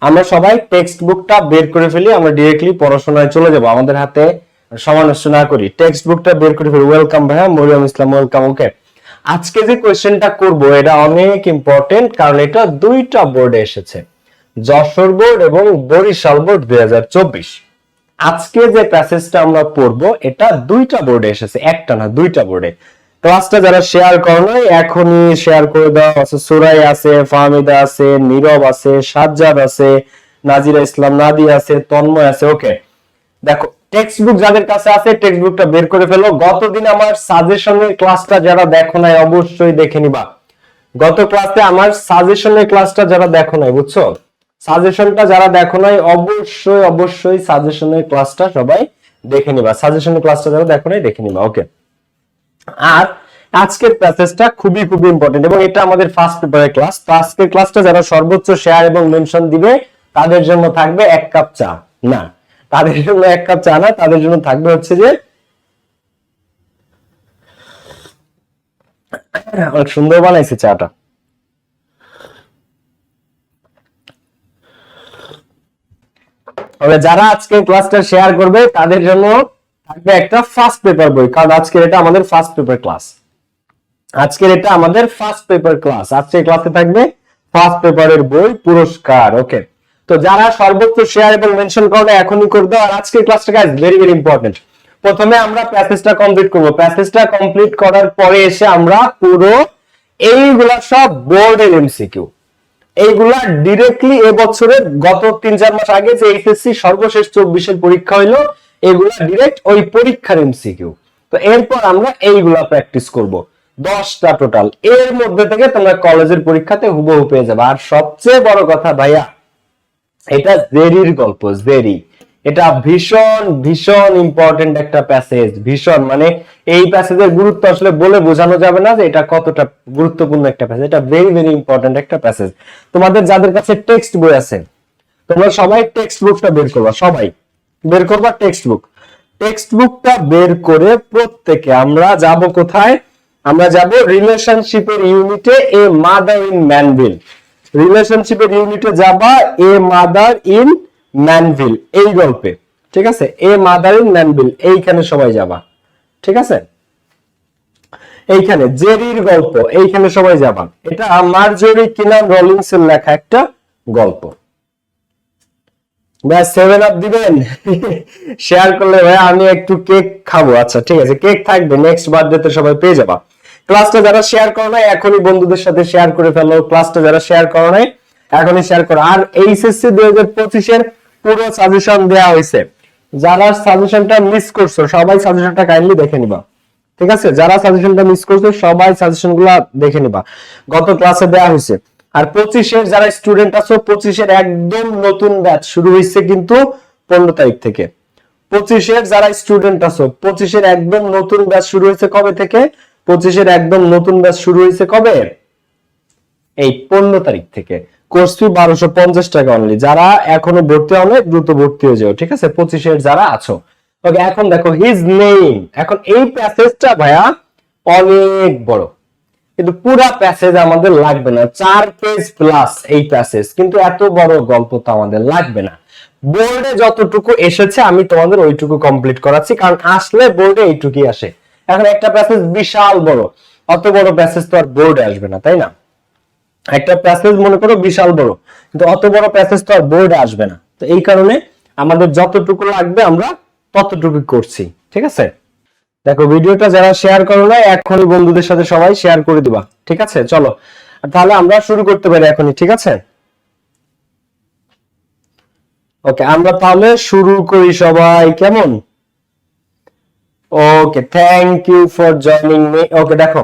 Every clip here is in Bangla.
আমরা সবাই টেক্সট বুকটা বের করে ফেলি, আমরা ডিরেক্টলি পড়াশোনায় চলে যাব, আমাদের হাতে সময় নষ্ট না করি। টেক্সট বুকটা বের করে ফেলি। ওয়েলকাম ভাইয়া, মরিয়ম ইসলাম, ওয়েলকাম। ওকে, আজকে যে কোয়েশ্চেনটা করব এটা অনেক ইম্পর্টেন্ট, কারণ এটা দুইটা বোর্ডে এসেছে, যশোর বোর্ড এবং বরিশাল বোর্ড 2024। আজকে যে প্যাসেজটা আমরা পড়বো এটা দুইটা বোর্ডে এসেছে, একটা না দুইটা বোর্ডে। ক্লাসটা যারা শেয়ার করো নাই এখনই শেয়ার করে দাও। আছে সুরাই আছে, ফাহমিদা আছে, নীরব আছে, সাজ্জাদ আছে, নাজিরা ইসলাম, নাদি আছে, তন্ময় আছে। ওকে, দেখো টেক্সট বুক যাদের কাছে আছে টেক্সট বুকটা বের করে ফেলো। গতদিন আমার সাজেশনের ক্লাসটা যারা দেখো নাই অবশ্যই দেখে নিবা। গত ক্লাসে আমার সাজেশনের ক্লাসটা যারা দেখো নাই, বুঝছো, সাজেশনটা যারা দেখো নাই অবশ্যই অবশ্যই সাজেশনের ক্লাসটা সবাই দেখে নিবা। সাজেশনের ক্লাসটা যারা দেখো নাই দেখে নিবা। ওকে, আর আজকের প্যাসেজটা খুবই খুবই ইম্পর্টেন্ট এবং এটা আমাদের ফার্স্ট পেপারের ক্লাস। তো আজকের ক্লাসটা যারা সর্বোচ্চ শেয়ার এবং মেনশন দিবে তাদের জন্য থাকবে 1 কাপ চা। না, তাদের জন্য 1 কাপ চা না, তাদের জন্য থাকবে হচ্ছে যে অনেক সুন্দর বানাইছে চাটা। তবে যারা আজকে ক্লাসটা শেয়ার করবে তাদের জন্য থাকবে একটা ফার্স্ট পেপার বই, কারণ আজকের এটা আমাদের ফার্স্ট পেপার ক্লাস। আজকের এটা আমাদের ফার্স্ট পেপার ক্লাস। আজকের ক্লাসে থাকবে ফার্স্ট পেপারের বই পুরস্কার। ওকে, তো যারা সর্বোচ্চ শেয়ার এবং মেনশন করবে এখনই করে দাও। আর আজকের ক্লাসটা গাইস ভেরি ভেরি ইম্পর্টেন্ট। প্রথমে আমরা প্যাসেজটা কমপ্লিট করব। প্যাসেজটা কমপ্লিট করার পরে এসে আমরা পুরো এইগুলা সব বোর্ডের এমসিকিউ, এইগুলা ডিরেক্টলি এবছরের গত 3-4 মাস আগে যে এইচএসসি সর্বশেষ 24-এর পরীক্ষা হইলো, এগুলা ডিরেক্ট ওই পরীক্ষার এমসিকিউ। তো এরপর আমরা এইগুলা প্র্যাকটিস করব 10টা টোটাল। এর মধ্যে থেকে তোমরা কলেজের পরীক্ষাতে হুবহু পেয়ে যাবে। আর সবচেয়ে বড় কথা ভাইয়া, এটা জেরির গল্প। জেরি এটা ভীষণ ভীষণ ইম্পর্টেন্ট একটা প্যাসেজ। ভীষণ মানে এই প্যাসেজের গুরুত্ব আসলে বলে বোঝানো যাবে না যে এটা কতটা গুরুত্বপূর্ণ একটা প্যাসেজ। এটা ভেরি ভেরি ইম্পর্টেন্ট একটা প্যাসেজ। তোমাদের যাদের কাছে টেক্সট বই আছে তোমরা সবাই টেক্সট বুকটা বের করবা, সবাই বের করবা টেক্সট বুক। টেক্সট বুকটা বের করে প্রত্যেকে আমরা যাব কোথায়? আমরা যাব রিলেশনশিপের ইউনিটে এ মাদার ইন ম্যানভিল। রিলেশনশিপের ইউনিটে যাবা এ মাদার ইন ম্যানভিল এই গল্পে, ঠিক আছে? এ মাদার ইন ম্যানভিল এইখানে সবাই যাবা, ঠিক আছে? এইখানে জেরির গল্প এইখানে সবাই যাবা। এটা মার্জরি কিনান রলিন্স এর লেখা একটা গল্প। ভাই 7 আপ দিবেন শেয়ার করলে ভাই আমি একটু কেক খাবো। আচ্ছা ঠিক আছে, কেক থাকবে, নেক্সট বার্থডেতে সবাই পেয়ে যাবা। ক্লাসটা যারা শেয়ার করো নাই এখনই বন্ধুদের সাথে শেয়ার করে ফেলো। ক্লাসটা যারা শেয়ার করো নাই এখনই শেয়ার করো। আর এইচএসসি 2025 এর পুরো সাজেশন দেয়া হয়েছে। যারা সাজেশনটা মিস করছো সবাই সাজেশনটা কাইন্ডলি দেখে নিবা, ঠিক আছে? যারা সাজেশনটা মিস করছো সবাই সাজেশনগুলো দেখে নিবা, গত ক্লাসে দেয়া হয়েছে। আর 25 এর যারা স্টুডেন্ট আছো 25 এর একদম নতুন ব্যাচ শুরু হয়েছে কিন্তু 15 তারিখ থেকে। 25 এর যারা স্টুডেন্ট আছো 25 এর একদম নতুন ব্যাচ শুরু হয়েছে কবে থেকে? 25 এর একদম নতুন ব্যাচ শুরু হয়েছে কবে? এই 15 তারিখ থেকে। কোর্স ফি 1250 টাকা অনলি। যারা এখনো ভর্তি হও নাই দ্রুত ভর্তি হয়ে যাও, ঠিক আছে? 25 এর যারা আছো। ওকে, এখন দেখো হিজ নেম। এখন এই প্যাসেজটা ভাইয়া অনেক বড়, কিন্তু পুরা প্যাসেজ আমাদের লাগবে না। 4 পেজ প্লাস এই প্যাসেজ, কিন্তু এত বড় গল্প তো আমাদের লাগবে না। বোর্ডে যতটুকু এসেছে আমি তোমাদের ওইটুকু কমপ্লিট করাচ্ছি, কারণ আসলে বোর্ডে এইটুকুই আসে। এখন একটা প্যাসেজ বিশাল বড়, অত বড় প্যাসেজ তো আর বোর্ডে আসবে না, তাই না? একটা প্যাসেজ মনে করো বিশাল বড়, কিন্তু অত বড় প্যাসেজ তো আর বোর্ডে আসবে না। তো এই কারণে আমাদের যতটুকু লাগবে আমরা ততটুকু করছি, ঠিক আছে? দেখো ভিডিওটা যারা শেয়ার করো না এখনই বন্ধুদের সাথে সবাই শেয়ার করে দিবা, ঠিক আছে? চলো তাহলে আমরা শুরু করতে পারি এখনই, ঠিক আছে? ওকে, আমরা তাহলে শুরু করি সবাই, কেমন? Okay, thank you for joining me. Okay, দেখো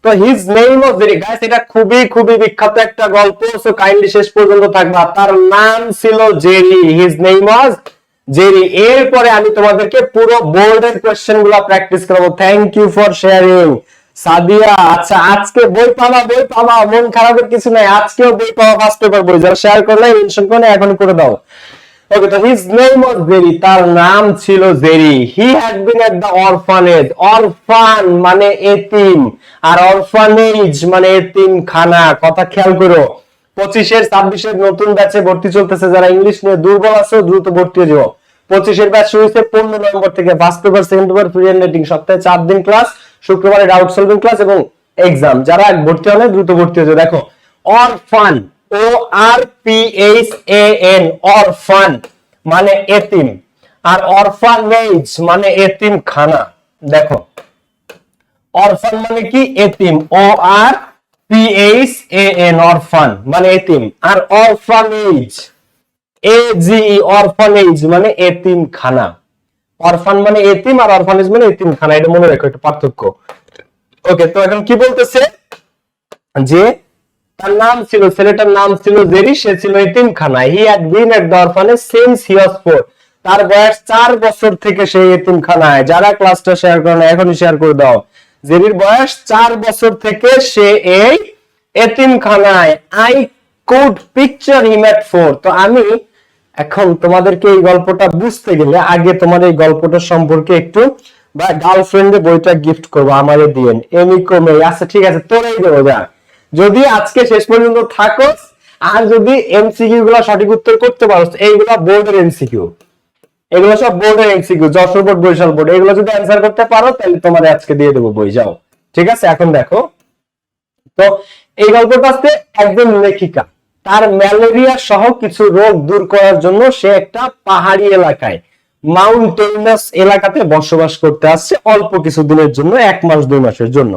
তো his name was Jerry. Guys এটা খুবই খুবই বিখ্যাত একটা গল্প, সো কাইন্ডলি শেষ পর্যন্ত থাকবা। তার নাম ছিল Jerry, his name was Jerry. এরপরে আমি তোমাদেরকে পুরো বোর্ডের কোশ্চেনগুলো প্র্যাকটিস করাবো। Thank you for sharing Sadia. আচ্ছা আজকে বই পাবা, বই পাবা, মন খারাপের কিছু নাই, আজকেও বই পাওয়া ফার্স্ট পেপার বই। যারা শেয়ার করলে মেনশন করে এখন করে দাও। ওকে, তো হিজ নেম ওয়াজ জেরি, তার নাম ছিল Jerry. He had been at the orphanage. অরফান মানে এতিম, আর অরফানেজ মানে এতিম খানা। কথা খেয়াল করো, 25-এর 26-এর নতুন ব্যাচে ভর্তি চলতেছে, যারা ইংলিশ নিয়ে দুর্বল আছে দ্রুত ভর্তি হয়ে যাও। 25-এর ব্যাচ শুরু হয়েছে 15 নভেম্বর থেকে, first paper second paper free hand writing, সপ্তাহে 4 দিন ক্লাস, শুক্রবারে ডাউট সলভিং ক্লাস এবং এক্সাম। যারা ভর্তি হলে দ্রুত ভর্তি হয়ে যাও। দেখো অরফান, ORPHAN, অরফান মানে এতিম, আর অরফানেজ মানে এতিম খানা। দেখো অরফান মানে কি? এতিম। ORPHAN, অরফান মানে এতিম। আর অরফানেজ, AGE, অরফানেজ মানে এতিম খানা। অরফান মানে এতিম আর অরফানেজ মানে এতিম খানা, এটা মনে রাখো একটা পার্থক্য। ওকে, তো এখন কি বলতেছে যে তার নাম ছিল, ছেলেটার নাম ছিল জেরি, সে ছিল এতিমখানায়। He had been at the orphanage since he was 4, তার বয়স 4 বছর থেকে সে এতিমখানায়। যারা ক্লাসটা শেয়ার করে না এখনই শেয়ার করে দাও। জেরির বয়স 4 বছর থেকে সে এই এতিমখানায়। আই কুড পিকচার হিম এট 4। তো আমি এখন তোমাদেরকে এই গল্পটা বুঝতে গেলে আগে তোমার এই গল্পটা সম্পর্কে একটু, বা গার্লফ্রেন্ডে বইটা গিফট করবো আমারে দিয়েন, এমিকো মে। আচ্ছা ঠিক আছে, তোরাই দেবো যা, যদি আজকে শেষ পর্যন্ত থাকো। আর যদি এমসিকিউ গুলো সঠিক উত্তর করতে পারো, এইগুলা বোর্ডের এমসিকিউ, এগুলো সব বোর্ডের MCQ, Jessore board, Barisal board, এগুলো যদি অ্যান্সার করতে পারো তাহলে তোমার আজকে দিয়ে দেবো বই, যাও। ঠিক আছে, এখন দেখো তো এই গল্পটা হচ্ছে একজন লেখিকা, তার ম্যালেরিয়া সহ কিছু রোগ দূর করার জন্য সে একটা পাহাড়ি এলাকায়, মাউন্টেইনাস এলাকাতে বসবাস করতে আসছে অল্প কিছু দিনের জন্য, 1 মাস 2 মাসের জন্য।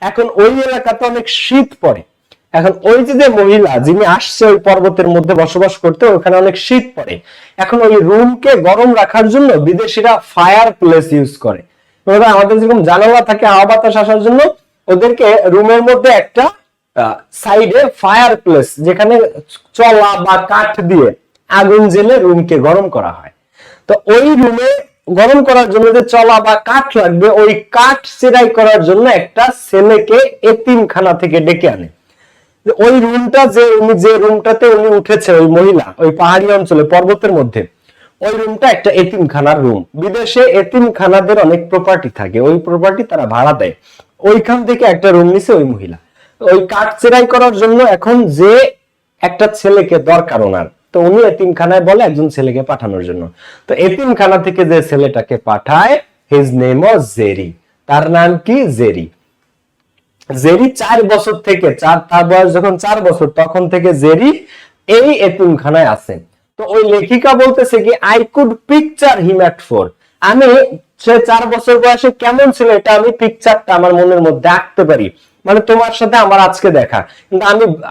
এখন ওই এলাকাতে অনেক শীত পড়ে। এখন ওই যে মহিলা যিনি আসছে ওই পর্বতের মধ্যে বসবাস করতে, ওখানে অনেক শীত পড়ে। এখন ওই রুমকে গরম রাখার জন্য বিদেশিরা ফায়ার প্লেস ইউজ করে। আমাদের যেরকম জানালা থাকে হাওয়া বাতাস আসার জন্য, ওদেরকে রুমের মধ্যে একটা সাইডে ফায়ার প্লেস, যেখানে চলা বা কাঠ দিয়ে আগুন জ্বেলে রুমকে গরম করা হয়। তো ওই রুমে গরম করার জন্য যে চলা বা কাঠ লাগবে, ওই কাঠ চেরাই করার জন্য একটা ছেলেকে এতিমখানা থেকে ডেকে আনে। ওই রুমটা যে রুমটাতে উনি উঠেছে, ওই মহিলা, ওই পাহাড়ি অঞ্চলে পর্বতের মধ্যে, ওই রুমটা একটা এতিমখানার রুম। বিদেশে এতিমখানাদের অনেক প্রপার্টি থাকে, ওই প্রপার্টি তারা ভাড়া দেয়। ওইখান থেকে একটা রুম নিছে ওই মহিলা। ওই কাঠ চেরাই করার জন্য এখন যে একটা ছেলেকে দরকার ওনার, তো উনি এতিমখানায় বলে একজন ছেলেকে পাঠানোর জন্য। তো এতিমখানা থেকে যে ছেলেটাকে পাঠায়, হিজ নেম ওয়াজ জেরি। তার নাম কি? জেরি। জেরি 4 বছর থেকে, তার বয়স যখন 4 বছর তখন থেকে জেরি এই এতিমখানায় আছে। তো ওই লেখিকা বলতেছে কি, আই কুড পিকচার হিম এট 4, আমি সে 4 বছর বয়সে কেমন ছিল এটা আমি পিকচারটা আমার মনের মধ্যে আঁকতে পারি। মানে তোমার সাথে আমার আজকে দেখা, কিন্তু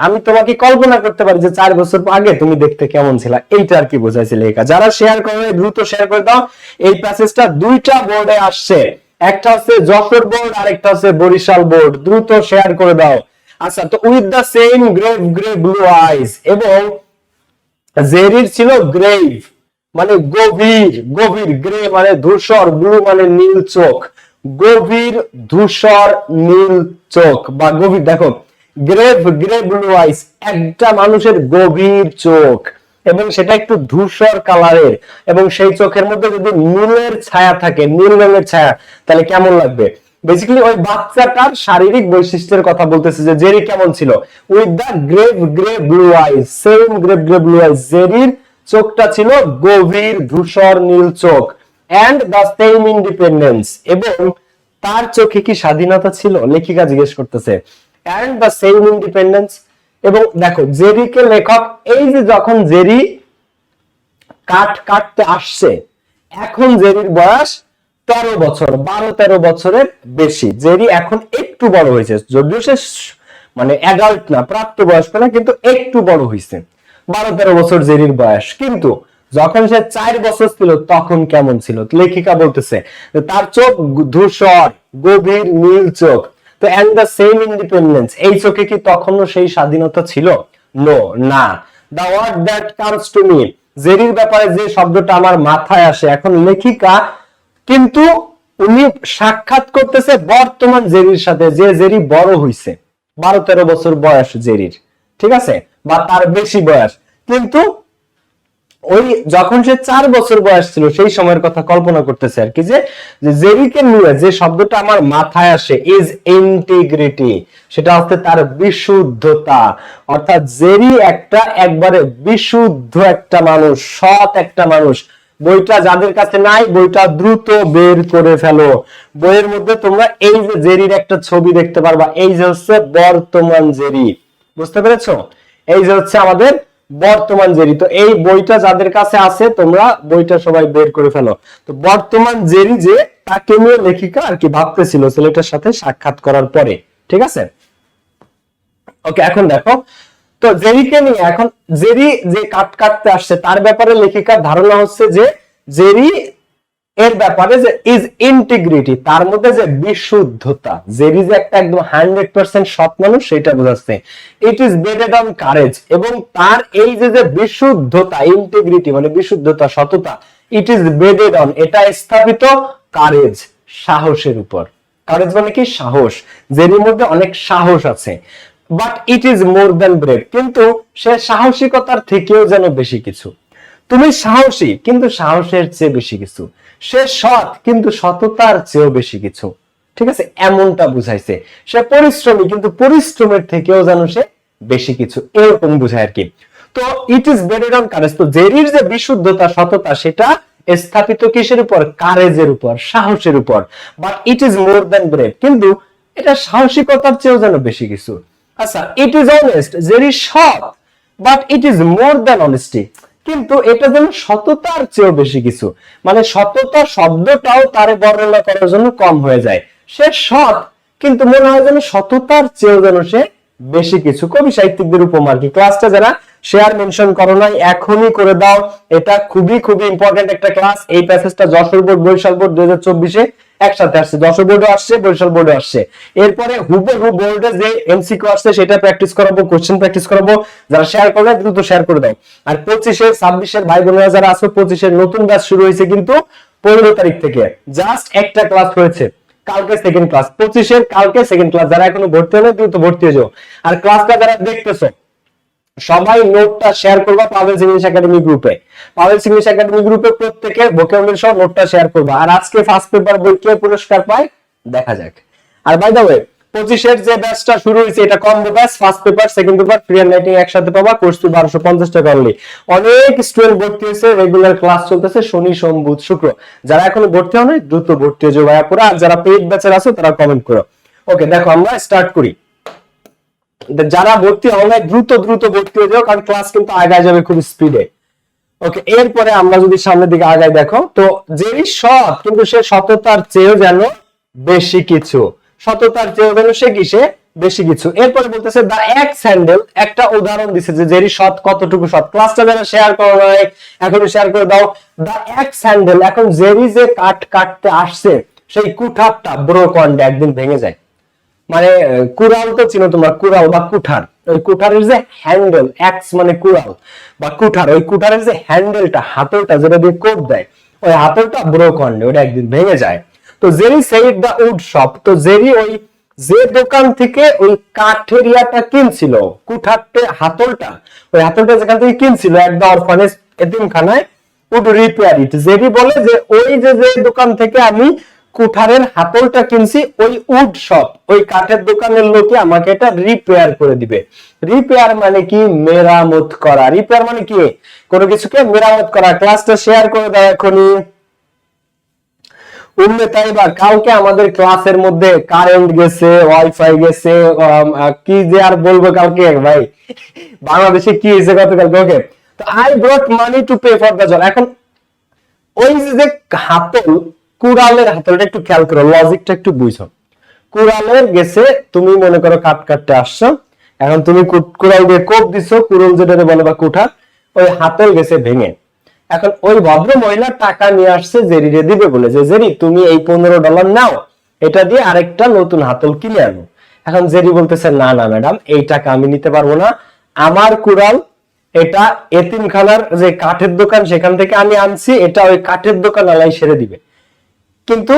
আমি তোমাকে কল্পনা করতে পারি যে 4 বছর আগে তুমি দেখতে কেমন ছিল। এইটা আর কি বোঝাইছে লেখা। যারা শেয়ার করে দ্রুত শেয়ার করে দাও। এই প্যাসেজটা 2টা বোর্ডে আসছে, একটা হচ্ছে যশোর বোর্ড আর একটা হচ্ছে বরিশাল বোর্ড, দ্রুত শেয়ার করে দাও। আচ্ছা, তো with the same grave grey blue eyes, এবং জেরির ছিল গ্রেভ মানে গভীর, গভীর, গ্রে মানে ধূসর, ব্লু মানে নীল চোখ, গভীর ধূসর নীল চোখ বা গভীর। দেখো গ্রেভ গ্রে ব্লু আইস, একটা মানুষের গভীর চোখ এবং সেটা একটু ধূসর কালারের, এবং সেই চোখের মধ্যে যদি নীলের ছায়া থাকে, নীল রঙের ছায়া, তাহলে কেমন লাগবে? বেসিক্যালি ওই বাচ্চাটার শারীরিক বৈশিষ্ট্যের কথা বলতেছে যে জেরি কেমন ছিল। With the grave grey blue eyes, same grave grey blue eyes, জেরির চোখটা ছিল গভীর ধূসর নীল চোখ। এন্ড দ্য সেম ইন্ডিপেন্ডেন্স, এবং তার চোখে কি স্বাধীনতা ছিল? লেখিকা জিজ্ঞেস করতেছে। এন্ড দ্য সেম ইন্ডিপেন্ডেন্স, এবং দেখো জেরিকে লেখক, এই যে যখন জেরি কাঠ কাটতে আসছে, এখন জেরির বয়স 13 বছর, 12-13 বছরের বেশি। জেরি এখন একটু বড় হয়েছে, যদিও সে মানে অ্যাডাল্ট না, প্রাপ্তবয়স্ক না, কিন্তু একটু বড় হয়েছে। 12-13 বছর জেরির বয়স। কিন্তু যখন সে 4 বছর ছিল তখন কেমন ছিল? লেখিকা বলতেছে তার চোখ ধূসর, গভীর নীল চোখ। তো এন্ড দ্য সেম ইন্ডিপেন্ডেন্স, এই চোখে কি তখনও সেই স্বাধীনতা ছিল? নো, না। The word that comes to me, জেরির ব্যাপারে যে শব্দটা আমার মাথায় আসে, এখন লেখিকা কিন্তু উনি সাক্ষাৎ করতেছে বর্তমান জেরির সাথে, যে জেরি বড় হইছে, 12-13 বছর বয়স জেরির, ঠিক আছে, বা তার বেশি বয়স। কিন্তু ওই যখন সে 4 বছর বয়স ছিল সেই সময়ের কথা কল্পনা করতেছে আর কি, যে জেরিকে নিয়ে যে শব্দটা আমার মাথায় আসে ইজ ইন্টিগ্রিটি, সেটা হচ্ছে তার বিশুদ্ধতা। অর্থাৎ জেরি একটা একবারে বিশুদ্ধ একটা মানুষ, সৎ একটা মানুষ। বইটা যাদের কাছে নাই বইটা দ্রুত বের করে ফেলো। বইয়ের মধ্যে তোমরা এই যে জেরির একটা ছবি দেখতে পারবা, এই যে হচ্ছে বর্তমান জেরি, বুঝতে পেরেছো? এই যে হচ্ছে আমাদের বর্তমান জেরি। তো এই বইটা যাদের কাছে আছে তোমরা বইটা সবাই বের করে ফেলো। তো বর্তমান জেরি যে, তাকে নিয়ে লেখিকা আর কি ভাবতেছিল ছেলেটার সাথে সাক্ষাৎ করার পরে, ঠিক আছে? ওকে, এখন দেখো তো জেরিকে নিয়ে, এখন জেরি যে কাটতে আসছে তার ব্যাপারে লেখিকার ধারণা হচ্ছে যে জেরি এর ব্যাপারে যে ইজ ইন্টিগ্রিটি, তার মধ্যে যে বিশুদ্ধতা, জেরি যে একটা একদম 100% সৎ মানুষ সেটা বোঝাচ্ছে। It is bedded on courage, এবং তার এই যে যে বিশুদ্ধতা, ইন্টিগ্রিটি মানে বিশুদ্ধতা, সততা, ইট ইজ বেডেড অন, এটা স্থাপিত কারেজ, সাহসের উপর। কারেজ মানে কি? সাহস। জেরির মধ্যে অনেক সাহস আছে। But it is more than brave, কিন্তু সে সাহসিকতার থেকেও যেন বেশি কিছু। তুমি সাহসী কিন্তু সাহসের চেয়ে বেশি কিছু। সে সৎ কিন্তু সততার চেয়েও বেশি কিছু, ঠিক আছে? এমনটা বুঝাইছে। সে পরিশ্রমী কিন্তু পরিশ্রমের থেকেও যেন সে বেশি কিছু, এরকম বুঝায় আর কি। তো it is bedded on courage, তো জেরির যে বিশুদ্ধতা, সততা, সেটা স্থাপিত কিসের উপর? কারেজের উপর, সাহসের উপর। But it is more than brave, কিন্তু এটা সাহসিকতার চেয়েও যেন বেশি কিছু। আচ্ছা, ইট ইজ অনেস্ট, জেরি সৎ, but it is more than honesty, কিন্তু এটা যেন সততার চেয়েও বেশি কিছু। মানে সততা শব্দটাও তারে বর্ণনা করার জন্য কম হয়ে যায়। সে সৎ কিন্তু মনে হয় যেন সততার চেয়েও যেন সে বেশি কিছু। কবি সাহিত্যিকদের উপমা আর কি। ক্লাসটা যারা শেয়ার মেনশন করো নাই এখনই করে দাও, এটা খুবই খুবই ইম্পর্টেন্ট একটা ক্লাস। এই প্যাসেজটা যশোর বোর্ড, বরিশাল বোর্ড 2024-এ একসাথে আসছে, যশোর বোর্ডও আসছে, বরিশাল বোর্ডও আসছে। এরপরে হুবহু বোর্ডে যে এমসিকিউ আসছে সেটা প্র্যাকটিস করাবো, কোশ্চেন প্র্যাকটিস করাবো। যারা শেয়ার করবে দ্রুত শেয়ার করে দাও। আর 25-এর 26-এর ভাই বোনেরা যারা আছো, 25-এর নতুন ব্যাচ শুরু হয়েছে কিন্তু 15 তারিখ থেকে। জাস্ট একটা ক্লাস হয়েছে, কালকে সেকেন্ড ক্লাস। 25-এর কালকে সেকেন্ড ক্লাস। যারা এখনো ভর্তি হলো দ্রুত ভর্তি হয়ে যাও। আর ক্লাসটা যারা দেখতেছো সবাই নোটটা শেয়ার করবা পাভেলস ইংলিশ একাডেমি গ্রুপে। পাভেলস ইংলিশ একাডেমি গ্রুপে প্রত্যেকে ভোকাবুলারি সহ নোটটা শেয়ার করবা। আর আজকে ফার্স্ট পেপার বই কে পুরস্কার পায় দেখা যাক। আর বাই দ্য ওয়ে 25-এর যে ব্যাচটা শুরু হয়েছে এটা combo batch, first paper second paper free hand writing একসাথে পাবা। কোর্স ফি 1250 টাকা অনলি। অনেক স্টুডেন্ট ভর্তি হয়েছে, রেগুলার ক্লাস চলতেছে শনি সোম বুধ শুক্র। যারা এখনো ভর্তি হয়নি দ্রুত ভর্তি হয়ে যাও ভাইয়া পুরো। আর যারা পেইড ব্যাচের আছে তারা কমেন্ট করো। ওকে, দেখো আমরা স্টার্ট করি। যারা ভর্তি হও নাই দ্রুত দ্রুত ভর্তি হয়ে যাও, কারণ ক্লাস কিন্তু আগায় যাবে খুব স্পিডে। ওকে, এরপরে আমরা যদি সামনের দিকে আগাই, দেখো তো জেরি সৎ কিন্তু সে সততার চেয়েও যেন বেশি কিছু। সততার চেয়েও যেন সে কিসে বেশি কিছু। এরপরে বলতেছে দা এক্স হ্যান্ডেল, একটা উদাহরণ দিছে যে জেরি সৎ কতটুকু সৎ। ক্লাসটা যারা শেয়ার করো নাই এখনই শেয়ার করে দাও। দা এক্স হ্যান্ডেল, এখন জেরি যে কাটতে আসছে সেই কুঠারটা ব্রোকন্ড একদিন ভেঙে যায়। মানে কুড়াল তো চিনো তোমরা, কুড়াল বা কুঠার। ওই কুঠারের যে হ্যান্ডেল, এক্স মানে কুড়াল বা কুঠার, ওই কুঠারের যে হ্যান্ডেলটা, হাতলটা যেটা দিয়ে কোপ দেয়, ওই হাতলটা ব্রোকন, ওটা একদিন ভেঙে যায়। তো Jerry said the wood shop, তো জেরি ওই যে দোকান থেকে ওই কাঠের ইয়াটা কিনছিল, কুঠারটা হাতলটা, ওই হাতলটা যেখান থেকে কিনছিল একদম অরফানেজ এতিমখানায়, উড রিপেয়ার ইট। জেরি বলে যে ওই যে দোকান থেকে আমি কুঠারের হাতলটা কিনছি, ওই উড শপ, ওই কাঠের দোকানের লোকে আমাকে এটা রিপেয়ার করে দিবে। রিপেয়ার মানে কি? মেরামত করা। রিপেয়ার মানে কি? কোনো কিছুকে মেরামত করা। ক্লাসটা শেয়ার করে দাও এখনই। উম্মে তাইবা, কালকে আমাদের ক্লাসের মধ্যে কারেন্ট গেছে, ওয়াইফাই গেছে, কি যে আর বলবো কালকে ভাই, বাংলাদেশে কি হয়েছে গতকালকে। ওকে, তো I brought money to pay for the জল। এখন ওই যে হাতল, কুড়ালের হাতলটা একটু খেয়াল করো, লজিকটা একটু বুঝো। কুড়ালের গেছে, তুমি মনে করো কাটতে আসছো, এখন তুমি কুড়াল দিয়ে কোপ দিছো, কুড়াল যেটা বলে বা কুঠার, ওই হাতল গেছে ভেঙে। এখন ওই ভদ্র মহিলা টাকা নিয়ে আসছে জেরিরে দিবে বলে, যে জেরি তুমি এই $15 নাও, এটা দিয়ে আরেকটা নতুন হাতল কিনে আনো। এখন জেরি বলতেছে না না ম্যাডাম, এই টাকা আমি নিতে পারবো না, আমার কুড়াল এটা এতিমখানার যে কাঠের দোকান সেখান থেকে আমি আনছি, এটা ওই কাঠের দোকান আলাই সেরে দিবে, কিন্তু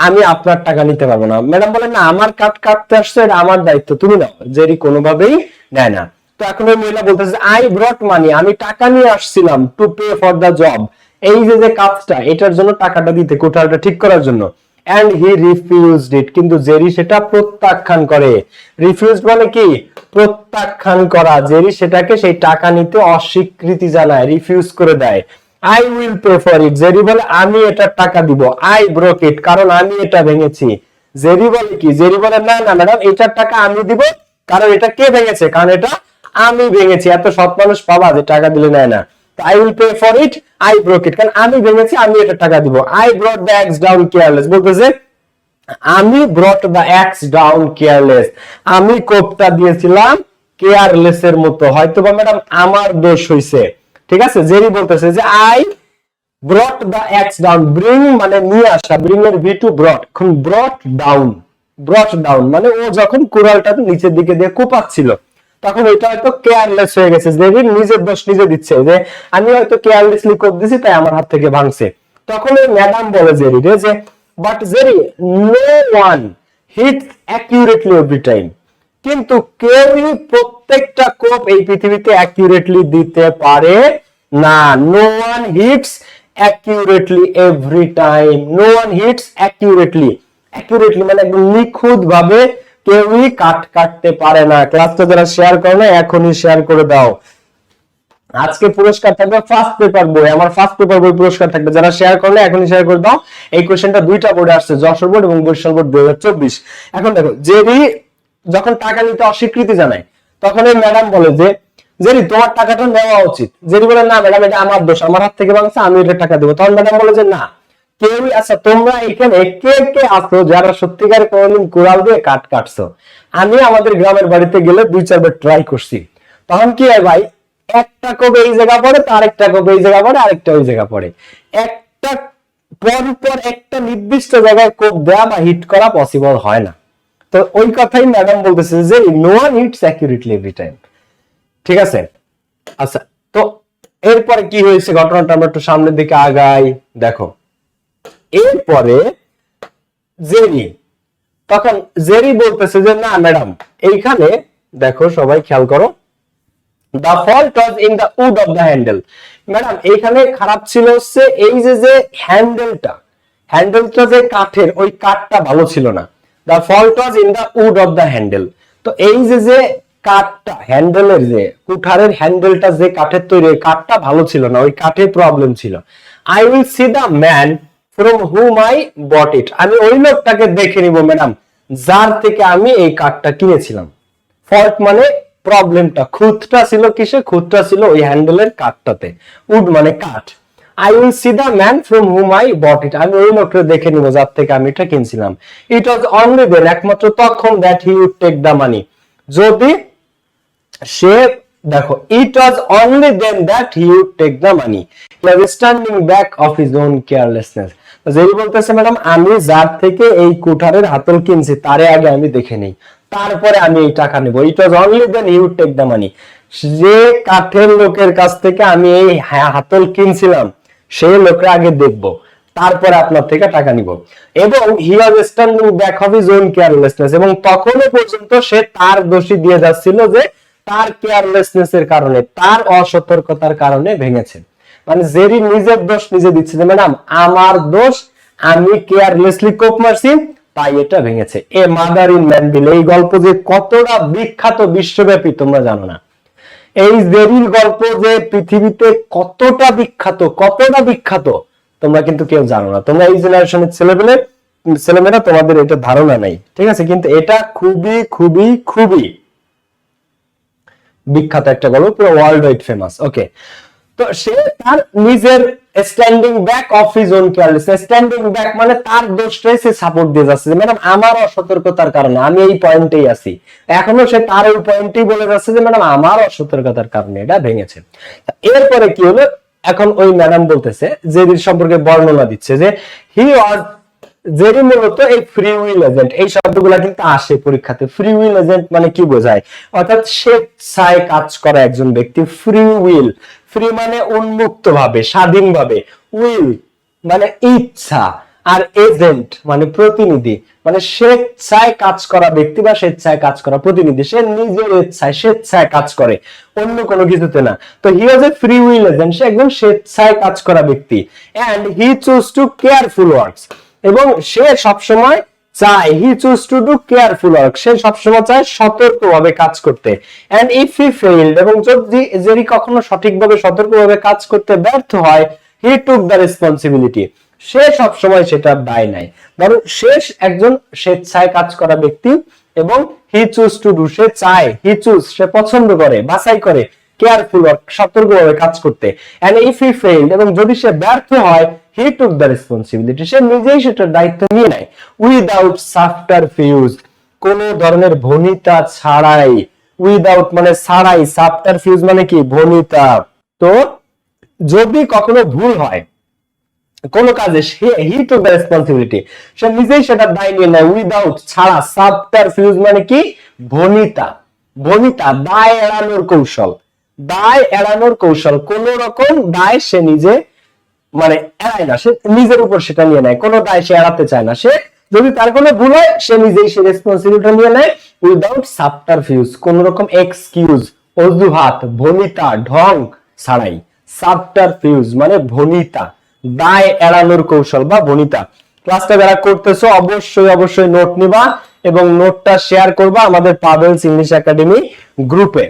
আমি আপনার টাকা নিতে পারবো না। ম্যাডাম বলেন না, আমার কাটতে আসছে, এটা আমার দায়িত্ব, তুমি নাও। জেরি কোনোভাবেই নেয় না। তো এখন ওই মহিলা বলতেছে আই ব্রট মানি, আমি টাকা নিয়ে আসছিলাম to pay for the job, এই যে যে কাজটা এটার জন্য টাকাটা দিতে, কোঠারটা ঠিক করার জন্য। এন্ড হি রিফিউজড ইট, কিন্তু জেরি সেটা প্রত্যাখ্যান করে। রিফিউজড মানে কি? প্রত্যাখ্যান করা। জেরি সেটাকে, সেই টাকা নিতে অস্বীকৃতি জানায়, রিফিউজ করে দেয়। I will pay for it, Jerry বলে আমি এটার টাকা দিব। আই ব্রোক ইট, কারণ আমি এটা ভেঙেছি। জেরি বলে কি? জেরি বলে না না ম্যাডাম, এটার টাকা আমি দিব, কারণ এটা কে ভেঙেছে? কারণ এটা আমি ভেঙেছি। এত সৎ মানুষ পাবা যে টাকা দিলে নেয় না। I will pay for it, I broke it, কারণ আমি ভেঙেছি, আমি এটা টাকা দিব। I brought the axe down careless, বলতেছে আমি brought the axe down careless, আমি কোপটা দিয়েছিলাম কেয়ারলেস এর মতো, হয়তো বা ম্যাডাম আমার দোষ হইছে। ঠিক আছে, জেরি বলতেছে যে I brought the axe down, bring মানে নিয়ে আসা, ব্রিং এর ভি টু ব্রট, এখন ব্রট ডাউন, ব্রট ডাউন মানে ও যখন কুড়ালটা নিচের দিকে দিয়ে কোপাচ্ছিল তখন এটা হয়তো কেয়ারলেস হয়ে গেছে, জেরি নিজের দোষ নিজে দিচ্ছে যে আমি হয়তো কেয়ারলেসলি কোপ দিছি তাই আমার হাত থেকে ভাঙছে। তখন ওই ম্যাডাম বলে জেরি রে যে but Jerry, no one hits accurately every time, কিন্তু কেউই প্রত্যেকটা কোপ এই পৃথিবীতে অ্যাকিউরেটলি দিতে পারে না। No one hits accurately every time, no one hits accurately, accurately মানে একদম নিখুঁত ভাবে কেউই কাটতে পারে না। ক্লাসটা যারা শেয়ার করো না এখনই শেয়ার করে দাও। আজকে পুরস্কার থাকবে ফার্স্ট পেপার বই, আমার ফার্স্ট পেপার বই পুরস্কার থাকবে, যারা শেয়ার করলে এখনই শেয়ার করে দাও। এই কোশ্চেনটা দুইটা বোর্ডে আসছে, যশোর বোর্ড এবং বরিশাল বোর্ড 2024। এখন দেখো, জেরি যখন টাকা নিতে অস্বীকৃতি জানায় তখন এই ম্যাডাম বলে যে জেরি তোমার টাকাটা নেওয়া উচিত। জেরি বলে না ম্যাডাম, এটা আমার দোষ, আমার হাত থেকে ভাঙছে, আমি এটা টাকা দেবো। তখন ম্যাডাম বলে যে না, কেউই, আচ্ছা তোমরা এখানে কে কে আছো যারা সত্যিকার কোনদিন কুড়াল দিয়ে কাটছো? আমি আমাদের গ্রামের বাড়িতে গেলে 2-4 বার ট্রাই করছি। তখন কি হয় ভাই, একটা কোপ এই জায়গা পড়ে, তার একটা কোপ এই জায়গা পড়ে, আরেকটা ওই জায়গা পড়ে, একটা পর একটা নির্দিষ্ট জায়গায় কোপ দেওয়া বা হিট করা পসিবল হয় না। তো ওই কথাই ম্যাডাম বলতেছে যে no one hits accurately every time. ঠিক আছে, আচ্ছা তো এরপরে কি হয়েছে ঘটনাটা আমরা একটু সামনের দিকে আগাই। দেখো এরপরে জেরি, তখন জেরি বলতেছে যে না ম্যাডাম, এইখানে দেখো সবাই খেয়াল করো, the fault was in the wood of the handle, madam এইখানে খারাপ ছিল হচ্ছে এই যে হ্যান্ডেলটা যে কাঠের, ওই কাঠটা ভালো ছিল না। the fault was in the wood of the handle, তো এই যে কাঠটা, হ্যান্ডেলের যে কুঠারের হ্যান্ডেলটা যে কাঠের তৈরি, কাঠটা ভালো ছিল না, ওই কাঠে প্রবলেম ছিল। I will see the man from whom I bought it, আমি ওই লোকটাকে দেখে নিব ম্যাডাম যার থেকে আমি এই কাঠটা কিনেছিলাম। ফল্ট মানে প্রবলেমটা, খুঁতটা ছিল কিসে? খুঁতটা ছিল ওই হ্যান্ডেলের কাঠটাতে। উড মানে কাঠ। I will see the man from whom I bought it, আমি ওই লোকটা দেখে নিব যার থেকে আমি এটা কিনছিলাম। ইট ওয়াজ অনলি দেন, একমাত্র তখন, that he would take the money, যদি সে, দেখো it was only then that he would take the money, he was standing back of his own carelessness. যেই বলতেছে ম্যাডাম আমি যার থেকে এই কুঠারের হাতল কিনছি তারে আগে আমি দেখে নেই, তারপরে আমি এই টাকা নেব। It was only then he would take the money, যে কাঠের লোকের কাছ থেকে আমি এই হাতল কিনছিলাম সেই লোকরা আগে দেখবো, তারপরে আপনার থেকে টাকা নিব। এবং he was standing back of his own carelessness, এবং তখনও পর্যন্ত সে তার দোষী দিয়ে যাচ্ছিল যে তার কেয়ারলেসনেস এর কারণে, তার অসতর্কতার কারণে ভেঙেছে। মানে জেরি নিজের দোষ নিজে দিচ্ছে যে ম্যাডাম আমার দোষ, আমি কেয়ারলেসলি কোপ মারছি তাই এটা ভেঙেছে। এ মাদার ইন ম্যানভিল, এই গল্প যে কতটা বিখ্যাত বিশ্বব্যাপী তোমরা জানো না। এই জেরির গল্প যে পৃথিবীতে কতটা বিখ্যাত তোমরা কিন্তু কেউ জানো না। তোমরা এই জেনারেশনের ছেলেমেয়েরা তোমাদের এটা ধারণা নাই, ঠিক আছে? কিন্তু এটা খুবই খুবই খুবই বিখ্যাত একটা গল্প, পুরো ওয়ার্ল্ড ওয়াইড ফেমাস। ওকে, তো সে তার নিজের standing back of his own carelessness, standing back মানে তার দোষটাই সে সাপোর্ট দিয়ে যাচ্ছে যে ম্যাডাম আমার অসতর্কতার কারণে আমি এই পয়েন্টেই আছি। এখনো সে তার ওই পয়েন্টেই বলে যাচ্ছে যে ম্যাডাম আমার অসতর্কতার কারণে এটা ভেঙেছে। এরপরে কি হলো, এখন ওই ম্যাডাম বলতেছে জেরির সম্পর্কে বর্ণনা দিচ্ছে যে হি ওয়াজ, জেরি মূলত এই ফ্রি উইল এজেন্ট, এই শব্দগুলা কিন্তু আসে পরীক্ষাতে। ফ্রি উইল এজেন্ট মানে কি বোঝায়? অর্থাৎ স্বেচ্ছায় কাজ করা একজন ব্যক্তি। ফ্রি উইল, ফ্রি মানে উন্মুক্ত ভাবে, স্বাধীনভাবে, উইল মানে ইচ্ছা, আর এজেন্ট মানে প্রতিনিধি, মানে স্বেচ্ছায় কাজ করা ব্যক্তি বা স্বেচ্ছায় কাজ করা প্রতিনিধি। সে নিজের ইচ্ছায় স্বেচ্ছায় কাজ করে, অন্য কোনো কিছুতে না। তো he was a free will agent, সে একদম স্বেচ্ছায় কাজ করা ব্যক্তি। And he choose to careful works, এবং সে সবসময় চায়, he choose to do careful work, সে সবসময় চায় সতর্কভাবে কাজ করতে। এন্ড ইফ হি ফেইলড, এবং যদি কখনো সঠিকভাবে সতর্কভাবে কাজ করতে ব্যর্থ হয়, হি টুক দ্য রেসপন্সিবিলিটি, সে সবসময় সেটা দায় নেয়। ধরো সে একজন স্বেচ্ছায় কাজ করা ব্যক্তি, এবং হি চুজ টু ডু, সে চায়, হি চুজ সে পছন্দ করে, বাছাই করে, কেয়ারফুল ওয়ার্ক সতর্কভাবে কাজ করতে। এন্ড ইফ হি ফেইলড, এবং যদি সে ব্যর্থ হয়, হি টুক দ্য রেসপন্সিবিলিটি, সে নিজেই সেটার দায়িত্ব নিয়ে নেয়। উইদাউট সাবটারফিউজ, কোন ধরনের ভনিতা ছাড়াই। উইদাউট মানে ছাড়াই, সাবটারফিউজ মানে কি, ভনিতা। তো যদি কখনো ভুল হয় কোন কাজে, হি টুক দ্য রেসপন্সিবিলিটি, সে নিজেই সেটা দায় নিয়ে নেয়। উইদাউট ছাড়া, সাবটারফিউজ মানে কি, ভনিতা। ভনিতা দায় এড়ানোর কৌশল, দায় এড়ানোর কৌশল, কোন রকম দায় সে নিজে মানে এড়ায় না, সে নিজের উপর সেটা নিয়ে নেয়, কোনো দায় সে এড়াতে চায় না। সে যদি তার কোনো ভুল হয়, সে নিজেই সে রেসপন্সিবিলিটি নিয়ে নেয়। উইদাউট সাবটারফিউজ, কোন রকম এক্সকিউজ, অজুহাত, ভনিতা, ঢং ছাড়াই। সাবটারফিউজ মানে ভনিতা, দায় এড়ানোর কৌশল বা ভনিতা। ক্লাসটা যারা করতেছো অবশ্যই নোট নিবা এবং নোটটা শেয়ার করবা আমাদের পাবেলস ইংলিশ একাডেমি গ্রুপে।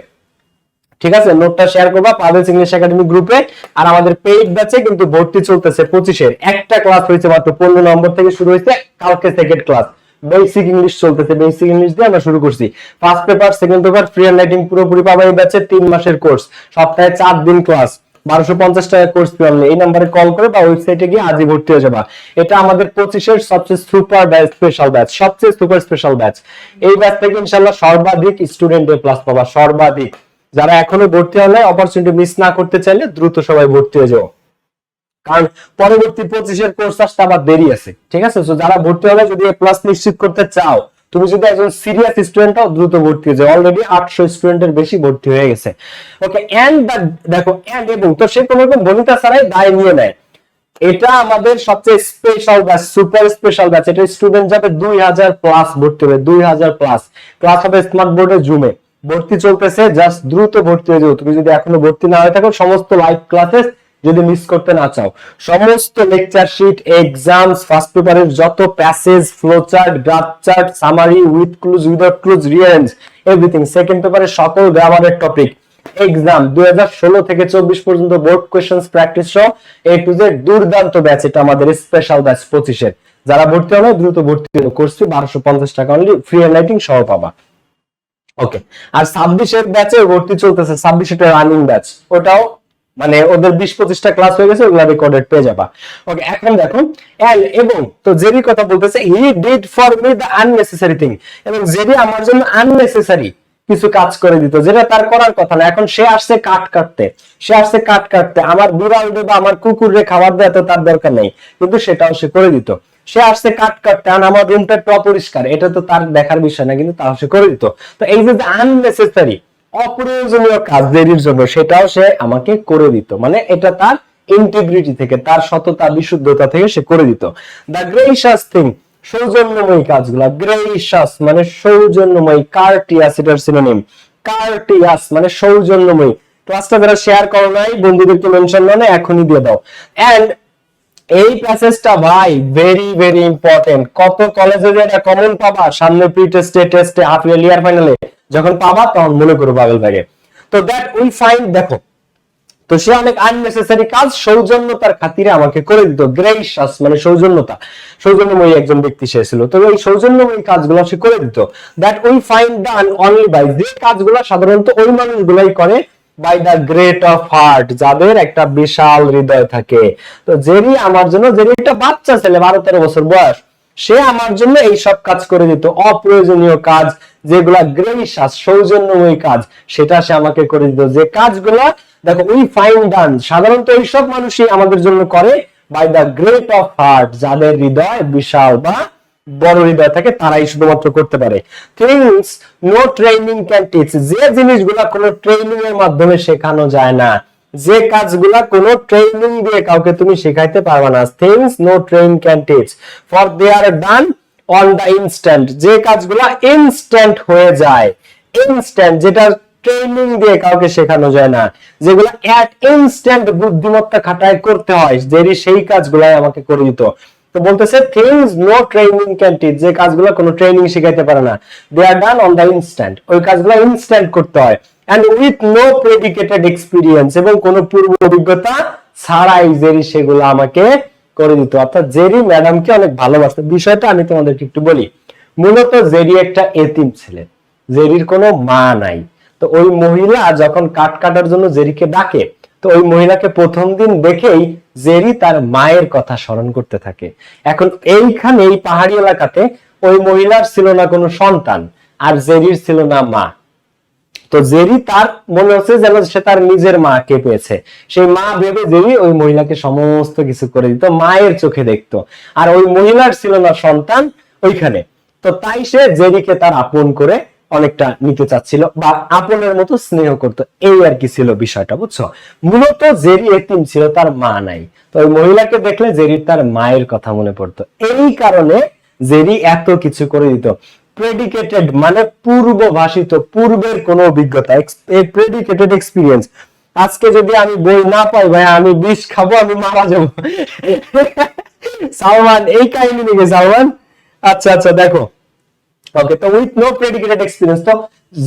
ঠিক আছে, নোটটা শেয়ার করবা পাবেলস ইংলিশ একাডেমি গ্রুপে। আর আমাদের পেইড ব্যাচে কিন্তু ভর্তি চলতেছে 25-এর, একটা ক্লাস হয়েছে মাত্র, 15 নম্বর থেকে শুরু হয়েছে, কালকে সেকেন্ড ক্লাস। বেসিক ইংলিশ চলতেছে, বেসিক ইংলিশ দিয়ে আমরা শুরু করছি। First paper, second paper, free hand writing পুরোপুরি পাবা এই ব্যাচে। 3 মাসের কোর্স, সপ্তাহে 4 দিন ক্লাস, 1250 টাকা কোর্স ফি অনলি। এই নাম্বারে কল করে বা ওয়েবসাইটে গিয়ে আজই ভর্তি হয়ে যাবা। এটা আমাদের 25-এর সবচেয়ে সুপার ব্যাচ, স্পেশাল ব্যাচ, সবচেয়ে সুপার স্পেশাল ব্যাচ। এই ব্যাচ থেকে ইনশাআল্লাহ সর্বাধিক স্টুডেন্ট এ প্লাস পাবা, সর্বাধিক। যারা এখনো ভর্তি হলে, অপরচুনিটি মিস না করতে চাইলে দ্রুত সবাই ভর্তি হয়ে যাও, কারণ পরবর্তী 25-এর কোর্স আসতে আবার দেরি আছে। ঠিক আছে, তো যারা ভর্তি হলে যদি এ প্লাস নিশ্চিত করতে চাও, তুমি যদি একজন সিরিয়াস স্টুডেন্ট হও, দ্রুত ভর্তি হয়ে যাও। অলরেডি 800 স্টুডেন্টের বেশি ভর্তি হয়ে গেছে। ওকে, এন্ড দেখো, এন্ড এবং, তো সে কোনো রকম ভনিতা ছাড়াই দায় নিয়ে নেয়। এটা আমাদের সবচেয়ে special batch, super special batch. এটা স্টুডেন্ট যাবে 2000 প্লাস ভর্তি হবে, 2000 প্লাস। ক্লাস হবে স্মার্ট বোর্ডে, জুমে। ভর্তি চলতেছে, জাস্ট দ্রুত ভর্তি হয়ে যাও। তুমি যদি এখনো ভর্তি না হয়ে থাকো, সমস্ত লাইভ ক্লাসেস যদি মিস করতে না চাও, সমস্ত লেকচার শিট, এক্সামস, ফার্স্ট পেপারের যত passage, flow chart, graph chart, summary, with clues, without clues, rearrange, everything. Second পেপারের সকল গ্রামারের টপিক, এক্সাম 2016 থেকে 24 পর্যন্ত বোর্ড কোশ্চেন্স প্র্যাকটিস সহ এ টু জেড দুর্দান্ত ব্যাচ। এটা আমাদের স্পেশাল ব্যাচ 25-এর। যারা ভর্তি হবে দ্রুত ভর্তি হও, কোর্স ফি 1250 টাকা অনলি, ফ্রি হ্যান্ড রাইটিং সহ পাবা। ওকে, আর 26-এর ব্যাচে ভর্তি চলতেছে, 26-এটা রানিং ব্যাচ, ওটাও মানে ওদের 20-25টা ক্লাস হয়ে গেছে, ওগুলা রেকর্ডেড পেয়ে যাবা। ওকে, এখন দেখো এবং, তো জেরি কথা বলতেছে, he did for me the unnecessary thing, এবং জেরি আমার জন্য আননেসেসারি কিছু কাজ করে দিত, যেটা তার করার কথা না। এখন সে আসছে কাট কাটতে, আমার বিড়ালরে বা আমার কুকুররে খাবার দেওয়া তো তার দরকার নেই, কিন্তু সেটাও সে করে দিত। সে আসছে কাট কাটতে, আর আমার রুমটা একটু অপরিষ্কার, এটা তো তার দেখার বিষয় না, কিন্তু তাও সে করে দিত। তো এই যে আননেসেসারি, অপ্রয়োজনীয় কাজ জেরির জন্য, সেটাও সে আমাকে করে দিত। মানে এটা তার ইন্টিগ্রিটি থেকে, তার সততা, বিশুদ্ধতা থেকে সে করে দিত। দ্য গ্রেসিয়াস থিং, সৌজন্যময়ী কাজগুলা। গ্রেসিয়াস মানে সৌজন্যময়ী, কার্টিয়াস এটার সিনোনিম। কার্টিয়াস মানে সৌজন্যময়ী। ক্লাসটা যারা শেয়ার করো নাই, বন্ধুদেরকে মেনশন না, এখনই দিয়ে দাও। এন্ড এই প্যাসেজটা ভাই ভেরি ভেরি ইম্পর্টেন্ট। কত কলেজে এটা কমন পাবা, সামনে প্রি টেস্টে, টেস্টে, হাফ ইয়ারলি আর ফাইনালে যখন পাবা, তখন মনে করো পাগল ভাগে। তো দ্যাট উই ফাইন্ড, দেখো, তো সে অনেক আননেসেসারি কাজ সৌজন্যতার খাতিরে আমাকে করে দিত। গ্রেসিয়াস মানে সৌজন্যতা, সৌজন্যময়ী একজন ব্যক্তি সে ছিল। তো এই সৌজন্যময়ী কাজগুলো সে করে দিত। That we find done only by, যে কাজগুলো সাধারণত ওই মানুষগুলাই করে, by the great of heart, যাদের একটা বিশাল হৃদয় থাকে। তো জেরি আমার জন্য, জেরি একটা বাচ্চা ছেলে, 12-13 বছর বয়স, সে আমার জন্য এই সব কাজ করে দিত। অপ্রয়োজনীয় কাজ যেগুলা গ্রেসিয়াস সৌজন্যময়ী কাজ, সেটা সে আমাকে করে দিত। যে কাজগুলা দেখো উই ফাইন্ড ডান, সাধারণত ওই সব মানুষই আমাদের জন্য করে, by the great of heart, যাদের হৃদয় বিশাল বা বড় হৃদয় থাকে, তারাই শুধুমাত্র করতে পারে। Things no training can teach, যে জিনিসগুলা কোনো ট্রেনিং এর মাধ্যমে শেখানো যায় না, যে কাজগুলা কোনো ট্রেনিং দিয়ে কাউকে তুমি শেখাইতে পারবে না, things no train can teach, for they are done on the instant, যে কাজগুলা ইনস্ট্যান্ট হয়ে যায়, ইনস্ট্যান্ট, যেটা ট্রেনিং দিয়ে কাউকে শেখানো যায় না, যেগুলো এট ইনস্ট্যান্ট বুদ্ধিমত্তা খাটায় করতে হয়, জেরি সেই কাজগুলাই আমাকে করে দিত। তো বলতেছে things no training can teach, যে কাজগুলো কোনো ট্রেনিং শিখাইতে পারে না, দে are done on the instant, ওই কাজগুলো ইনস্ট্যান্ট করতে হয়, and with no predicated experience, এবং কোনো পূর্ব অভিজ্ঞতা ছাড়াই জেরি সেগুলো আমাকে করে দিত। অর্থাৎ জেরি ম্যাডামকে অনেক ভালোবাসতো। বিষয়টা আমি তোমাদেরকে একটু বলি। মূলত জেরি একটা এতিম ছেলে, জেরির কোনো মা নাই। তো ওই মহিলা যখন কাঠ কাটার জন্য জেরিকে ডাকে, তো ওই মহিলাকে প্রথম দিন দেখেই জেরি তার মায়ের কথা স্মরণ করতে থাকে। এখন এইখানে এই পাহাড়ি এলাকাতে ওই মহিলার ছিল না কোনো সন্তান, আর জেরির ছিল না মা। তো জেরি তার মনে হচ্ছে যেন সে তার নিজের মাকে পেয়েছে, সেই মা ভেবে জেরি ওই মহিলাকে সমস্ত কিছু করে দিত, মায়ের চোখে দেখতো। আর ওই মহিলার ছিল না সন্তান ওইখানে, তো তাই সে জেরিকে তার আপন করে অনেকটা নিতে চাচ্ছিল, বা আপনের মতো স্নেহ করতো, এই আর কি ছিল বিষয়টা, বুঝছো? মূলত জেরি এতিম ছিল, তার মা নাই। তো ওই মহিলাকে দেখলে জেরির তার মায়ের কথা মনে পড়তো, এই কারণে জেরি এত কিছু করে দিত। প্রেডিকেটেড মানে পূর্ব ভাষিত, পূর্বের কোন অভিজ্ঞতা, প্রেডিকেটেড এক্সপিরিয়েন্স। আজকে যদি আমি বই না পাই ভাই, আমি বিষ খাবো, আমি মারা যাবো। সালমান এই কাহিনী নিয়ে, সালমান আচ্ছা আচ্ছা দেখো, ওকে। তো উইথ নো প্রেডিকেটেড এক্সপিরিয়েন্স, তো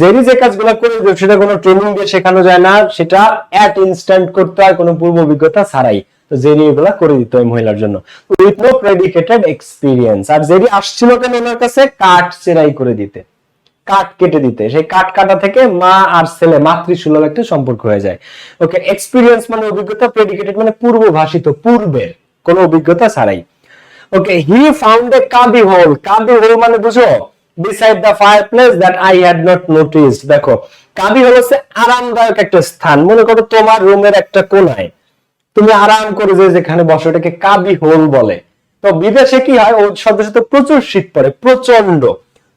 জেরি যে কাজগুলো করে সেটা কোনো ট্রেনিং দিয়ে শেখানো যায় না, সেটা অ্যাট ইনস্ট্যান্ট করতে হয় কোনো পূর্ব অভিজ্ঞতা ছাড়াই। তো জেরি এগুলা করে দিত ওই মহিলার জন্য, উইথ নো প্রেডিকেটেড এক্সপিরিয়েন্স। আর জেরি আসছিল কেন ওনার কাছে? কাঠ চেরাই করে দিতে, কাঠ কেটে দিতে। সেই কাঠ কাটা থেকে মা আর ছেলে মাতৃসুলভ একটা সম্পর্ক হয়ে যায়। ওকে, এক্সপিরিয়েন্স মানে অভিজ্ঞতা, প্রেডিকেটেড মানে পূর্ব ভাষিত, পূর্বের কোনো অভিজ্ঞতা ছাড়াই। Okay, he found a cubby hole, cubby hole মানে বুঝো, beside the fireplace that I had not noticed। দেখো, কাবি হল হচ্ছে আরামদায়ক একটা স্থান। মনে করো তোমার রুমের একটা কোনায় তুমি আরাম করে যেখানে বসো, এটাকে কাবি হোল বলে। তো বিদেশে কি হয়, ওর সাথে সাথে প্রচুর শীত পড়ে, প্রচন্ড।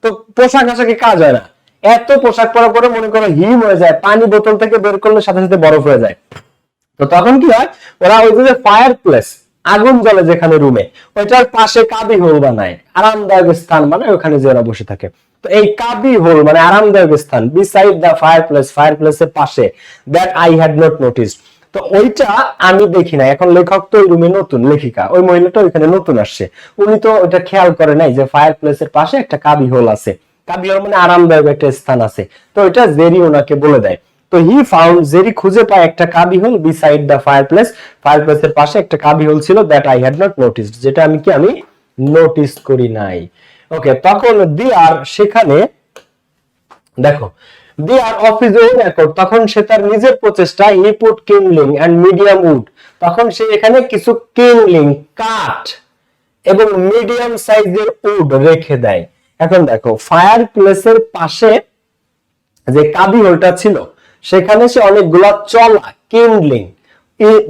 তো পোশাক আশাকে কাজ হয় না, এত পোশাক পরা পরে মনে করো হিম হয়ে যায়, পানি বোতল থেকে বের করলে সাথে সাথে বরফ হয়ে যায়। তো তখন কি হয়, ওরা ওই যে ফায়ার প্লেস, আগুন জ্বলে যেখানে রুমে, ওইটার পাশে কাবি হোল বানায়, আরামদায়ক স্থান মানে ওখানে যে ওরা বসে থাকে। তো এই কাবি হোল মানে আরামদায়ক স্থান, beside the fire place, fire প্লেসের পাশে, that I had not noticed. তো ওইটা আমি দেখি না। এখন লেখক তো ওই রুমে নতুন, লেখিকা ওই মহিলাটা ওইখানে নতুন আসছে, উনি তো ওইটা খেয়াল করে নাই যে ফায়ার প্লেসের পাশে একটা কাবি হোল আছে। কাবি হোল মানে আরামদায়ক একটা স্থান আছে। তো ওইটা জেরি ওনাকে বলে দেয়। তো হি ফাউন্ড, জেরি খুঁজে পায় একটা কাবি হোল বিসাইড দ্য ফায়ারপ্লেস, ফায়ারপ্লেসের পাশে একটা কাবি হোল ছিল, that I had not noticed, যেটা আমি নোটিস করি নাই। ওকে, তখন দিয়ার সেখানে দেখো, দিয়ার অফ হিজ ওন অ্যাকর্ড, তখন সে তার নিজের প্রচেষ্টা, he put kindling and medium wood, তখন সে এখানে কিছু কিনলিং কাঠ এবং মিডিয়াম সাইজের উড রেখে দেয়। এখন দেখো, ফায়ার প্লেসের পাশে যে কাবি হোলটা ছিল সেখানে সে অনেকগুলা চলা কিনলিং,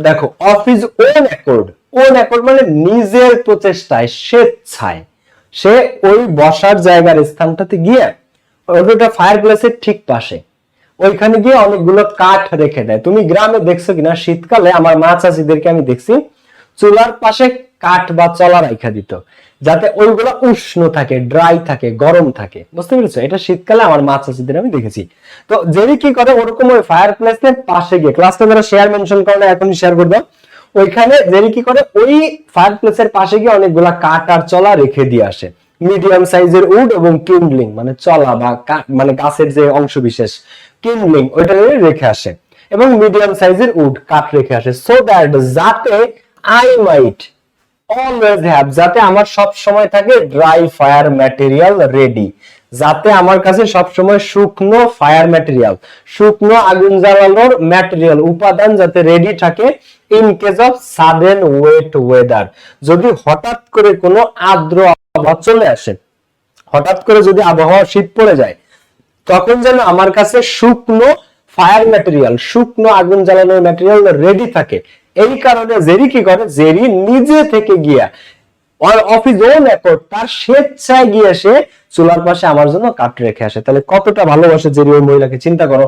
দেখো of his own accord, own accord মানে নিজের প্রচেষ্টায়, স্বেচ্ছায় সে ওই বসার জায়গার স্থানটাতে গিয়ে, ওটা ফায়ার প্লেসের ঠিক পাশে, ওইখানে গিয়ে অনেকগুলো কাঠ রেখে দেয়। তুমি গ্রামে দেখছো কিনা, শীতকালে আমার মা চাচিদেরকে আমি দেখছি চুলার পাশে কাঠ বা চলা রাখা দিত, যাতে ওইগুলো উষ্ণ থাকে, ড্রাই থাকে, গরম থাকে, বুঝতে পেরেছো? এটা শীতকালে আমার মা চাচিদের আমি দেখেছি। তো জেরি কি করে, ওরকম ওই ফায়ার প্লেসের পাশে গিয়ে, ক্লাসটা যারা শেয়ার মেনশন করে না এখনই শেয়ার করে দাও, ওইখানে জেরি কি করে, ওই ফায়ার প্লেসের পাশে গিয়ে অনেকগুলা কাঠ আর চলা রেখে দিয়ে আসে, মিডিয়াম সাইজের উড এবং কিন্ডলিং মানে চলা বা মানে গাছের যে অংশ বিশেষ, কিন্ডলিং ওইটা রেখে আসে, এবং মিডিয়াম সাইজের উড কাঠ রেখে আসে, সো দ্যাট, যাতে আই মাইট অলওয়েজ হ্যাভ, যাতে আমার সব সময় থাকে ড্রাই ফায়ার ম্যাটেরিয়াল রেডি, যাতে আমার কাছে সব সময় শুকনো ফায়ার ম্যাটেরিয়াল, শুকনো আগুন জ্বালানোর ম্যাটেরিয়াল উপাদান যাতে রেডি থাকে, in case of sudden wait weather, যদি হঠাৎ করে কোনো আর্দ্র আবহাওয়া চলে আসে, হঠাৎ করে যদি আবহাওয়া শীত পড়ে যায়, তখন যেন আমার কাছে শুকনো ফায়ার ম্যাটেরিয়াল, শুকনো আগুন জ্বালানোর ম্যাটেরিয়াল রেডি থাকে। এই কারণে জেরি কি করে, জেরি নিজে থেকে গিয়া অফ হিজ ওন অ্যাকর্ড, তার স্বেচ্ছায় গিয়ে সে চুলার পাশে আমার জন্য কাঠ রেখে আসে। তাহলে কতটা ভালোবাসে জেরি ওই মহিলাকে, চিন্তা করো।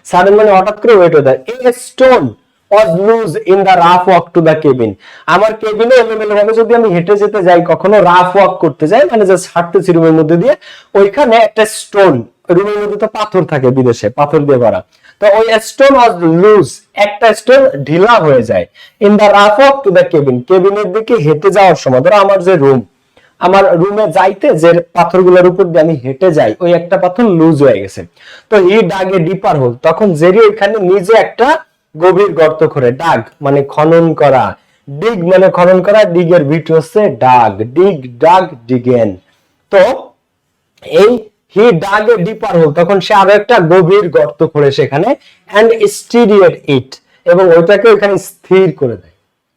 সাডেন মানে হঠাৎ করে wait weather. A stone was loose in the rough walk to the cabin। আমার কেবিনে এলোমেলো ভাবে যদি আমি হেঁটে যেতে যাই, কখনো রাফ ওয়াক করতে যাই, মানে জাস্ট হাঁটতেছি রুমের মধ্যে দিয়ে, ওইখানে একটা স্টোন, রুমের মধ্যে তো পাথর থাকে বিদেশে, পাথর দিয়ে ভরা, তো ওই স্টোন ওয়াজ লুজ, একটা স্টোন ঢিলা হয়ে যায়, in the rough walk to the cabin, কেবিনের দিকে হেঁটে যাওয়ার সময়, ধরো আমার যে রুম, আমার রুমে যাইতে যে পাথরগুলোর উপর দিয়ে আমি হেঁটে যাই, ওই একটা পাথর লুজ হয়ে গেছে, তো হি ডাগ এ ডিপার হোল, তখন জেরি ওইখানে নিজে একটা গভীর গর্ত করে, ডাগ মানে খনন করা, ডিগ মানে খনন করা, ডিগের ভিট হচ্ছে ডাগ, ডিগ ডাগ ডিগেন, তো এই হি ডাগ এ ডিপার হোল, তখন সে আরো একটা গভীর গর্ত করে সেখানে, এন্ড স্টিডিয়েট ইট, এবং ওইটাকে ওইখানে স্থির করে দেয়,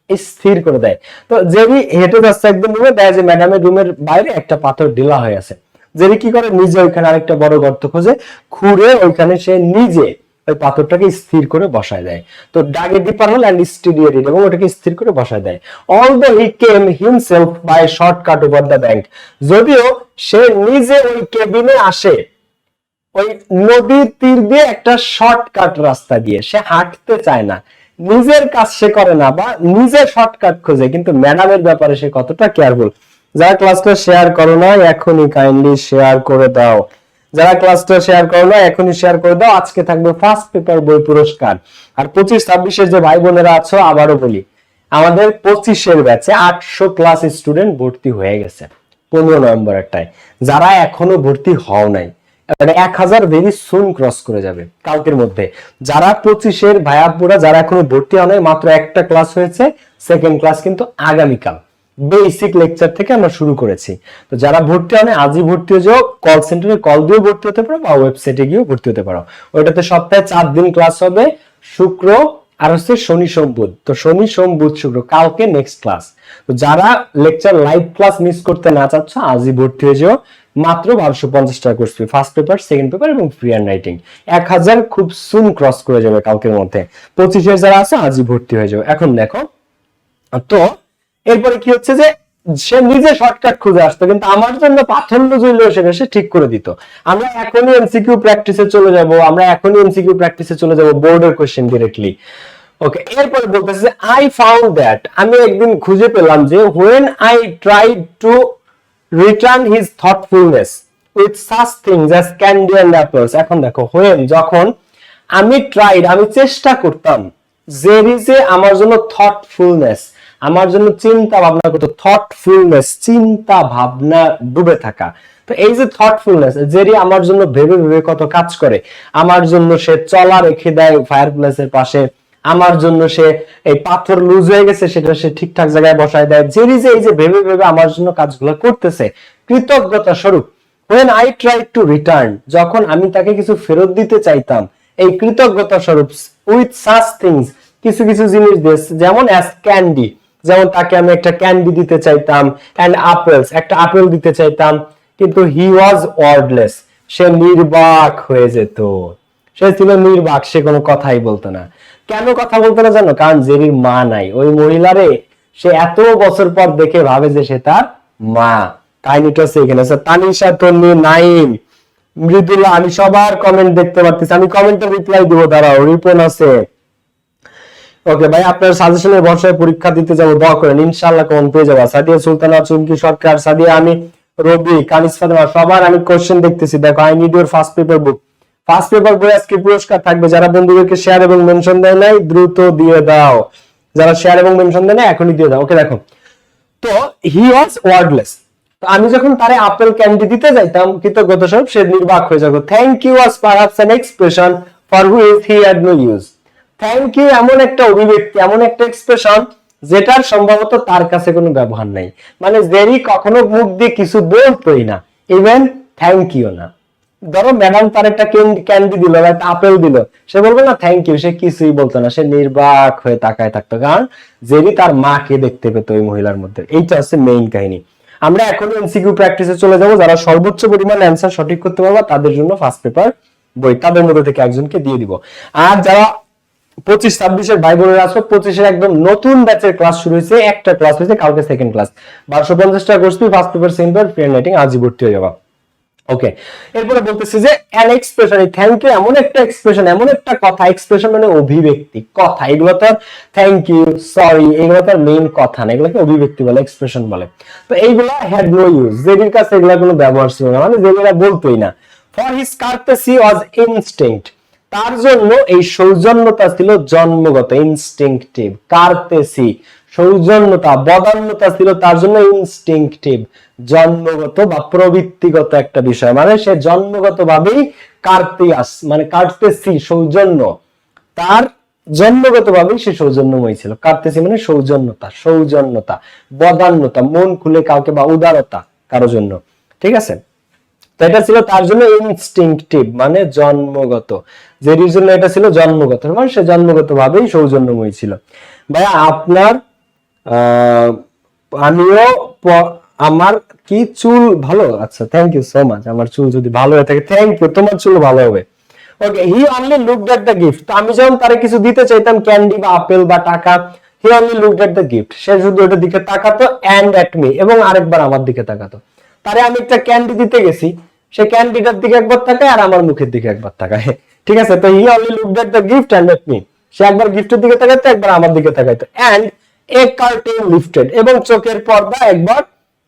স্থির করে দেয়। তো জেরি হেঁটে যাচ্ছে একদম রুমে, দেয় যে ম্যাডামের রুমের বাইরে একটা পাথর ঢিলা হয়ে আছে, জেরি কি করে, নিজে ওইখানে আরেকটা বড় গর্ত খোঁজে, খুঁড়ে ওইখানে সে নিজে ওই পাথরটাকে স্থির করে বসায় দেয়। তো ডাগে ডিপার হল এন্ড স্টিডিয়েট ইট, এবং ওটাকে স্থির করে বসায় দেয়। Although he came himself by shortcut over the bank, যদিও সে নিজে ওই কেবিনে আসে ওই নদীর তীর দিয়ে একটা শর্টকাট রাস্তা দিয়ে, সে হাঁটতে চায় না, নিজের কাজ সে করে না, বা নিজে শর্টকাট খোঁজে, কিন্তু ম্যাডামের ব্যাপারে সে কতটা কেয়ারফুল। যারা ক্লাসটা শেয়ার করো না এখনই কাইন্ডলি শেয়ার করে দাও, যারা ক্লাসটা শেয়ার করো না এখনই শেয়ার করে দাও। আজকে থাকবে ফার্স্ট পেপার বই পুরস্কার। আর 25-26 যে ভাই বোনেরা আছো, আবারও বলি, আমাদের 25 ব্যাচে 800 প্লাস স্টুডেন্ট ভর্তি হয়ে গেছে 15 নভেম্বরেরটায়। যারা এখনো ভর্তি হও নাই, মানে 1000 ভেরি সুন ক্রস করে যাবে কালকের মধ্যে। যারা 25 ভাইয়াপুরা যারা এখনো ভর্তি হও নাই, মাত্র একটা ক্লাস হয়েছে, সেকেন্ড ক্লাস কিন্তু আগামীকাল বেসিক লেকচার থেকে আমরা শুরু করেছি। তো যারা ভর্তি হয় আজই ভর্তি হয়ে যাও, কল সেন্টারে কল দিয়ে ভর্তি হতে পারো, বা ওয়েবসাইটে গিয়েও ভর্তি হতে পারো। ওইটাতে সপ্তাহে 4 দিন ক্লাস হবে, শুক্র আর হচ্ছে শনি সোম বুধ। তো শনি সোম বুধ শুক্র, কালকে নেক্সট ক্লাস। তো যারা লেকচার লাইভ ক্লাস মিস করতে না চাচ্ছ, আজই ভর্তি হয়ে যাও। মাত্র 1250 টাকা course fee, first paper, second paper এবং ফ্রি হ্যান্ড রাইটিং। 1000 খুব সুন ক্রস করে যাবে কালকের মধ্যে। 25 যারা আছে আজই ভর্তি হয়ে যাও। এখন দেখো তো এরপরে কি হচ্ছে যে সে নিজে শর্টকাট খুঁজে আসতো, কিন্তু আমার জন্য পাথর লুজুইল সেটা সে ঠিক করে দিত। আমরা এখনই এমসিকিউ প্র্যাকটিসে চলে যাব, বোর্ডের কোশ্চেন ডিরেক্টলি। ওকে, এরপরে বলতেছে যে আই ফাউন্ড দ্যাট, আমি একদিন খুঁজে পেলাম যে when I tried to return his thoughtfulness with such things as candy and apples। এখন দেখো when, যখন আমি চেষ্টা করতাম, there is a আমার জন্য thoughtfulness, আমার জন্য চিন্তা ভাবনা করতো, থটফুলনেস চিন্তা ভাবনা ডুবে থাকা। তো এই যে থটফুলনেস, জেরি আমার জন্য ভেবে ভেবে কত কাজ করে, আমার জন্য সে চলা রেখে দেয় ফায়ার প্লেসের পাশে, আমার জন্য সে এই পাথর লুজ হয়ে গেছে সেটা সে ঠিকঠাক জায়গায় বসায় দেয়। জেরি যে এই যে ভেবে ভেবে আমার জন্য কাজগুলো করতেছে কৃতজ্ঞতা স্বরূপ। when I tried to return, যখন আমি তাকে কিছু ফেরত দিতে চাইতাম, এই কৃতজ্ঞতা স্বরূপ with such things, কিছু কিছু জিনিস দিস, যেমন as candy, যেমন তাকে আমি একটা ক্যান্ডি দিতে চাইতাম, and apples, একটা আপেল দিতে চাইতাম, কিন্তু he was wordless, সে নির্বাক হয়ে যেত, সে ছিল নির্বাক, সে কোনো কথাই বলতো না। কেন কথা বলতো না জানো? কারণ জেরির মা নাই। ওই মহিলারে সে এত বছর পর দেখে ভাবে যে সে তার মা। কাহিনীটা হচ্ছে এখানে। তানিশা, তন্নি, নাইম, মৃদুলা, আমি সবার কমেন্ট দেখতে পাচ্ছি, আমি কমেন্টের রিপ্লাই দিব, দাঁড়াও, রিপন আছে। ওকে ভাই, আপনার সাজেশনের ভরসায় পরীক্ষা দিতে যাবো, দোয়া করেন, ইনশাআল্লাহ কমন পেয়ে যাবো। সাদিয়া সুলতানা, চুমকি সরকার, সাদিয়া, আমি, রবি, কানিস ফাতেমা, সবার আমি কোশ্চেন দেখতেছি। দেখো, I need your first paper book. First paper বই আজকে পুরস্কার থাকবে। যারা বন্ধুদেরকে শেয়ার এবং মেনশন দেয় নাই দ্রুত দিয়ে দাও, যারা শেয়ার এবং মেনশন দেয় না এখনই দিয়ে দাও। ওকে, দেখো তো হি ওয়াজ ওয়ার্ডলেস, তো আমি যখন তারে আপেল ক্যান্ডি দিতে যাইতাম কৃতজ্ঞতা স্বরূপ, সে নির্বাক হয়ে যাবে। Thank you was perhaps an expression for which he had no use. Thank you এমন একটা অভিব্যক্তি, এমন একটা এক্সপ্রেশন যেটার সম্ভবত তার কাছে কোনো ব্যবহার নাই। মানে জেরি কখনো মুখ দিয়ে কিছু বলতোই না, ইভেন থ্যাংক ইউ না। ধরো ম্যাডাম তার একটা ক্যান্ডি দিল বা একটা আপেল দিল, সে বলবে না থ্যাংক ইউ, সে কিছুই বলতো না, সে নির্বাক হয়ে তাকায় থাকতো, কারণ জেরি তার মাকে দেখতে পেত ওই মহিলার মধ্যে। এইটা হচ্ছে মেইন কাহিনী। আমরা এখন এমসিকিউ প্র্যাকটিসে চলে যাব। যারা সর্বোচ্চ পরিমাণ অ্যানসার সঠিক করতে পারবে তাদের জন্য ফার্স্ট পেপার বই তাদের মধ্যে থেকে একজনকে দিয়ে দিব। আর যারা 25-26 ভাই বোনেরা আছো, 25 একদম নতুন ব্যাচের ক্লাস শুরু হয়েছে, একটা ক্লাস হয়েছে কালকে, সেকেন্ড ক্লাস। 1250 টাকা course fee, first paper, second paper, free hand writing, আজই ভর্তি হয়ে যাবা। ওকে, এরপরে বলতেছি যে an expression, এই থ্যাংক ইউ এমন একটা এক্সপ্রেশন, এমন একটা কথা, এক্সপ্রেশন মানে অভিব্যক্তি, কথা, এগুলো তো থ্যাংক ইউ, সরি, এগুলো তো মেইন কথা না, এগুলোকে অভিব্যক্তি বলে, এক্সপ্রেশন বলে। তো এইগুলো হ্যাড নো ইউজ, জেবির কাছে এগুলো কোনো ব্যবহার ছিল না, মানে জেবিরা বলতোই না। For his courtesy was instinct, তার জন্য এই সৌজন্যতা ছিল জন্মগত, ইনস্টিংক্টিভ। কার্তেসি সৌজন্যতা, বদান্যতা ছিল তার জন্য ইনস্টিংক্টিভ, জন্মগত বা প্রবৃত্তিগত একটা বিষয়, মানে সে জন্মগত ভাবেই কার্তিয়াস মানে কার্তেসি সৌজন্য, তার জন্মগত ভাবেই সে সৌজন্যময় ছিল। কার্তেসি মানে সৌজন্যতা, সৌজন্যতা, বদান্যতা, মন খুলে কাউকে, বা উদারতা কারো জন্য, ঠিক আছে। তো এটা ছিল তার জন্য ইনস্টিংক্টিভ মানে জন্মগত, জেরির জন্য এটা ছিল জন্মগত, মানে সে জন্মগত ভাবেই সৌজন্যময় ছিল। ভাইয়া আপনার আমিও আমার কি চুল ভালো, আচ্ছা থ্যাংক ইউ সো মাচ, আমার চুল যদি ভালো হয়ে থাকে থ্যাংক ইউ, তোমার চুল ভালো হবে। Okay, he only looked at the gift, তো আমি যখন তারে কিছু দিতে চাইতাম, ক্যান্ডি বা আপেল বা টাকা, he only looked at the gift, সে শুধু ওটার দিকে তাকাতো, এন্ড এট মি, এবং আরেকবার আমার দিকে তাকাতো। তারে আমি একটা ক্যান্ডি দিতে গেছি, সে ক্যান্ডিটার দিকে একবার তাকায় আর আমার মুখের দিকে একবার তাকায়, ঠিক আছে। তো he only looked at the gift and at me, সে একবার গিফটের দিকে তাকাইতো, একবার আমার দিকে তাকাইতো। এন্ড এ কার্টেন লিফটেড, এবং চোখের পর্দা একবার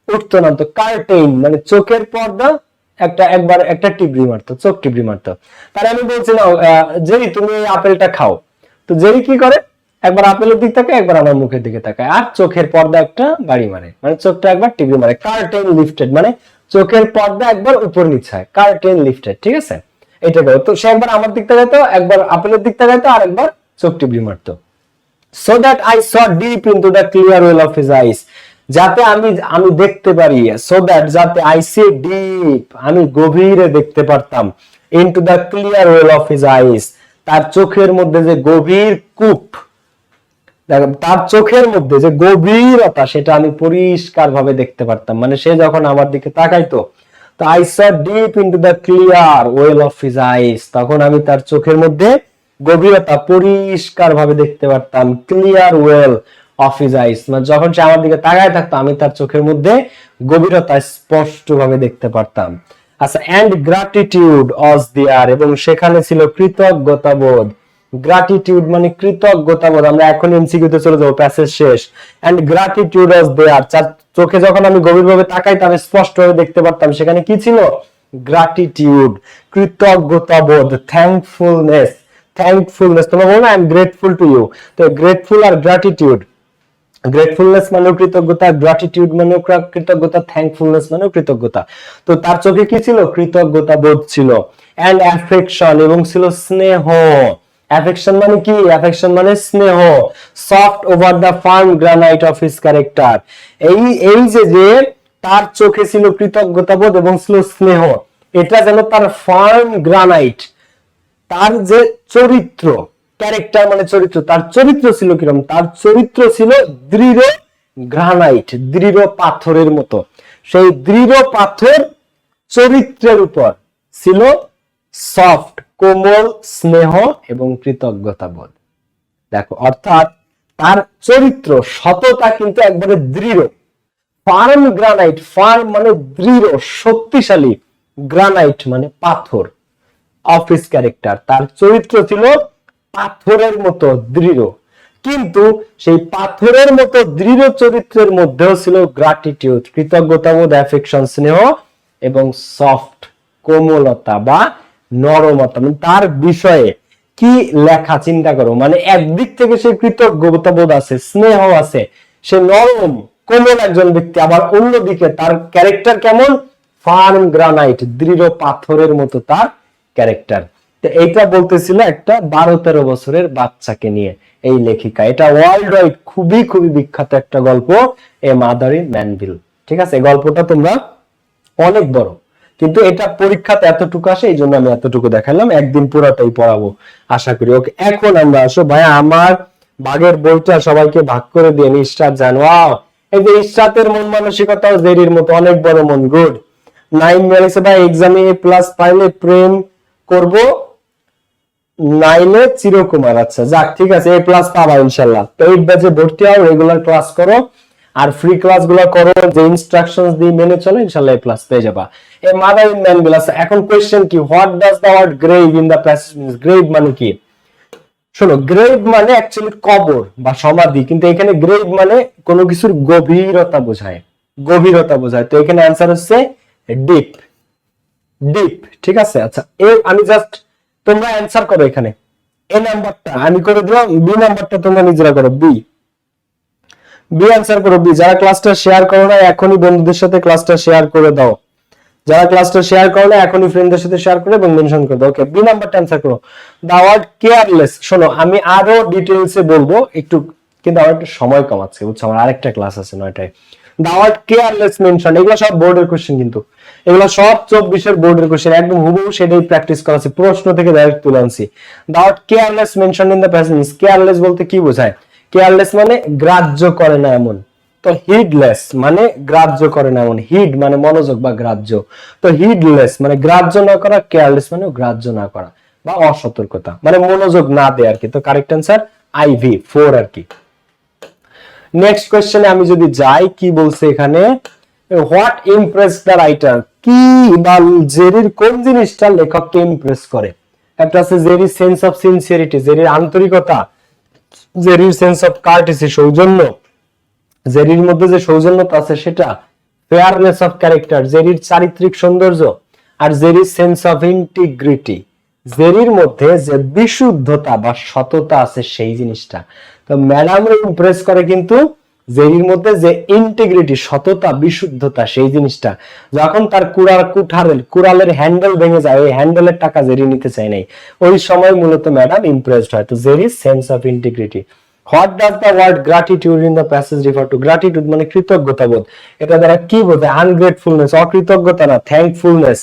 উঠতো নামতো। কার্টেন মানে চোখের পর্দা একবার একটা টিবরি মারতো, চোখ টিবরি মারতো। তারে আমি বলছিলাম জেরি তুমি এই আপেলটা খাও, তো জেরি কি করে, একবার আপেলের দিক তাকায়, একবার আমার মুখের দিকে তাকায়, আর চোখের পর্দা একটা বাড়ি মারে, মানে চোখটা একবার টিবরি মারে। কার্টেন লিফটেড মানে চোখের পর্দা একবার উপর নিচে হয়, কার্টেন লিফটেড, ঠিক আছে। এটা করো, তো সে একবার আমার দিক তাকাইতো, একবার আপেলের দিক তাকাইতো, আর একবার চোখ টিবরি মারতো। so that I saw deep into the clear well of his eyes, যাতে আমি দেখতে পারি, so that যাতে I see deep, আমি গভীরে দেখতে পারতাম, into the clear well of his eyes, তার চোখের মধ্যে যে গভীর কূপ, তার চোখের মধ্যে যে গভীরতা, সেটা আমি পরিষ্কার ভাবে দেখতে পারতাম, মানে সে যখন আমার দিকে তাকাইতো, তো I saw deep into the clear well of his eyes, তখন আমি তার চোখের মধ্যে গভীরতা পরিষ্কার ভাবে দেখতে পারতাম, clear well of his eyes, মানে যখন সে আমার দিকে তাকায় থাকতো, আমি তার চোখের মধ্যে গভীরতা স্পষ্ট ভাবে দেখতে পারতাম। আচ্ছা, এন্ড গ্র্যাটিটিউড ওয়াজ দেয়ার, এবং সেখানে ছিল কৃতজ্ঞতা বোধ। গ্র্যাটিটিউড মানে কৃতজ্ঞতা বোধ, আমরা এখন এমসিকিউ তে চলে যাবো, প্যাসেজ শেষ। এন্ড গ্র্যাটিটিউড ওয়াজ দেয়ার, চোখে যখন আমি গভীরভাবে তাকাইতাম, স্পষ্ট ভাবে দেখতে পারতাম, সেখানে কি ছিল, গ্র্যাটিটিউড, কৃতজ্ঞতা বোধ, থ্যাঙ্কফুলনেস, থ্যাঙ্কফুলনেস, তোমরা বলো না I am grateful to you, তো গ্রেটফুল আর গ্র্যাটিটিউড, গ্রেটফুলনেস মানে কৃতজ্ঞতা, গ্র্যাটিটিউড মানে কৃতজ্ঞতা, থ্যাঙ্কফুলনেস মানে কৃতজ্ঞতা। তো তার চোখে কি ছিল, কৃতজ্ঞতা বোধ ছিল। এন্ড অ্যাফেকশন, এবং ছিল স্নেহ। অ্যাফেকশন মানে কি, অ্যাফেকশন মানে স্নেহ। Soft over the farm granite of his character, এই যে তার চোখে ছিল কৃতজ্ঞতা বোধ এবং ছিল স্নেহ, এটা যেন তার ফার্ম গ্রানাইট, তার যে চরিত্র, ক্যারেক্টার মানে চরিত্র, তার চরিত্র ছিল কিরকম, তার চরিত্র ছিল দৃঢ় গ্রানাইট, দৃঢ় পাথরের মতো। সেই দৃঢ় পাথর চরিত্রের উপর ছিল সফট, কোমল স্নেহ এবং কৃতজ্ঞতা বোধ। দেখো, অর্থাৎ তার চরিত্র সততা কিন্তু একবারে দৃঢ়। ফার্ম গ্রানাইট, ফার্ম মানে দৃঢ় শক্তিশালী, গ্রানাইট মানে পাথর, অফিস ক্যারেক্টার, তার চরিত্র ছিল পাথরের মতো দৃঢ়, কিন্তু সেই পাথরের মতো দৃঢ় চরিত্রের মধ্যেও ছিল গ্র্যাটিটিউড, কৃতজ্ঞতাবোধ, অ্যাফেকশন স্নেহ, এবং সফট কোমলতা বা নরমতা। মানে তার বিষয়ে কি লেখা চিন্তা করো, মানে একদিক থেকে সে কৃতজ্ঞতাবোধ আছে, স্নেহ আছে, সে নরম কোমল একজন ব্যক্তি, আবার অন্যদিকে তার ক্যারেক্টার কেমন, ফার্ম গ্রানাইট, দৃঢ় পাথরের মতো তার ক্যারেক্টার। তো এইটা বলতেছিল একটা 12-13 বছরের বাচ্চাকে নিয়ে এই লেখিকা। এটা ওয়ার্ল্ড ওয়াইড খুবই খুবই বিখ্যাত একটা গল্প, এ মাদার ইন ম্যানভিল, ঠিক আছে। গল্পটা তোমরা অনেক বড়, কিন্তু এটা পরীক্ষাতে এতটুকু আসে, এই জন্য আমি এতটুকু দেখালাম, একদিন পুরোটাই পড়াবো আশা করি। ওকে, এখন আমরা আসো ভাই আমার বাগের বইটা সবাইকে ভাগ করে দিয়ে ইস্টার জান। ওয়াও, এই যে ইস্টাতের মন মানসিকতাও জেরির মতো অনেক বড় মন। গুড। 9 মেরেছে ভাই, এক্সামে A+ পাইলে প্রেম করব, 9 চিরকুমার। আচ্ছা যাক, ঠিক আছে, A+ পাবা ইনশাআল্লাহ। তো 8 ব্যাচে ভর্তি হও, রেগুলার ক্লাস করো, আর ফ্রি ক্লাসগুলো করো, যে ইনস্ট্রাকশনস দিয়ে মেনে চলো, ইনশাআল্লাহ এ প্লাস পেয়ে যাবা। এই মাদার ইন ম্যান গুলো। এখন কোশ্চেন কি, what does the word grave in the passage means? Grave মানে কি? শোনো, গ্রেভ মানে অ্যাকচুয়ালি কবর বা সমাধি, কিন্তু এখানে গ্রেভ মানে কোনো কিছুর গভীরতা বোঝায়, গভীরতা বোঝায়। তো এখানে অ্যান্সার হচ্ছে ডিপ, ডিপ। ঠিক আছে, আচ্ছা আমি জাস্ট, তোমরা অ্যান্সার করো এখানে। এ নাম্বারটা আমি করে দিলাম, বি নাম্বারটা তোমরা নিজেরা করো। বি অ্যান্সার করো বি। যারা ক্লাসটা শেয়ার করো না এখনই বন্ধুদের সাথে ক্লাসটা শেয়ার করে দাও। যারা ক্লাসটা শেয়ার করো না এখনই ফ্রেন্ডদের সাথে শেয়ার করে এবং মেনশন করে দাও। ওকে, বি নাম্বারটা অ্যান্সার করো। The word careless. শোনো, আমি আরো ডিটেইলসে বলবো একটু, কিন্তু আমার একটু সময় কম আছে, বুঝছো, আমার আরেকটা ক্লাস আছে 9টায়। দা ওয়ার্ড কেয়ারলেস মেনশন, এগুলো সব বোর্ডের কোশ্চেন, কিন্তু এগুলো সব 24 এর বোর্ডের কোশ্চেন, একদম হুবহু সেটাই প্র্যাকটিস করা আছে, প্রশ্ন থেকে ডাইরেক্ট তুলে আনছি। The word careless mention in the passage. Careless বলতে কি বোঝায়? কেয়ারলেস মানে গ্রাহ্য করে না এমন। তো হিডলেস মানে গ্রাহ্য করে না এমন, হিড মানে মনোযোগ বা গ্রাহ্য। তো হিডলেস মানে গ্রাহ্য না করা, কেয়ারলেস মানে গ্রাহ্য না করা বা অসতর্কতা, মানে মনোযোগ না দেয় আর কি। তো কারেক্ট অ্যান্সার আইভি 4 আর কি। নেক্সট কোশ্চেনে আমি যদি যাই, কি বলছে এখানে, হোয়াট ইমপ্রেস দ্য রাইটার? কি বা জেরির কোন জিনিসটা লেখককে ইমপ্রেস করে? একটা আছে জেরির সেন্স অফ সিনসিয়ারিটি, জেরির আন্তরিকতা, জেরির সেন্স অফ কার্টেসি সৌজন্য, জেরির মধ্যে যে সৌজন্যতা আছে সেটা, ফেয়ারনেস অফ ক্যারেক্টার জেরির চারিত্রিক সৌন্দর্য, আর জেরির সেন্স অফ ইন্টিগ্রিটি জেরির মধ্যে যে বিশুদ্ধতা বা সততা আছে সেই জিনিসটা। তো ম্যাডামরে ইমপ্রেস করে কিন্তু জেরির মধ্যে যে ইন্টিগ্রিটি, সততা, বিশুদ্ধতা সেই জিনিসটা। যখন তার কুড়ালের হ্যান্ডেল ভেঙে যায়, ওই হ্যান্ডেলের টাকা জেরি নিতে চায় নাই, ওই সময় মূলত ম্যাডাম ইমপ্রেসড হয়। তো জেরির sense of integrity. What does the word gratitude in the passage refer to? Gratitude মানে কৃতজ্ঞতা বোধ। এটা দ্বারা কি বোঝায়? আনগ্রেটফুলনেস, অকৃতজ্ঞতা না, থ্যাঙ্কফুলনেস,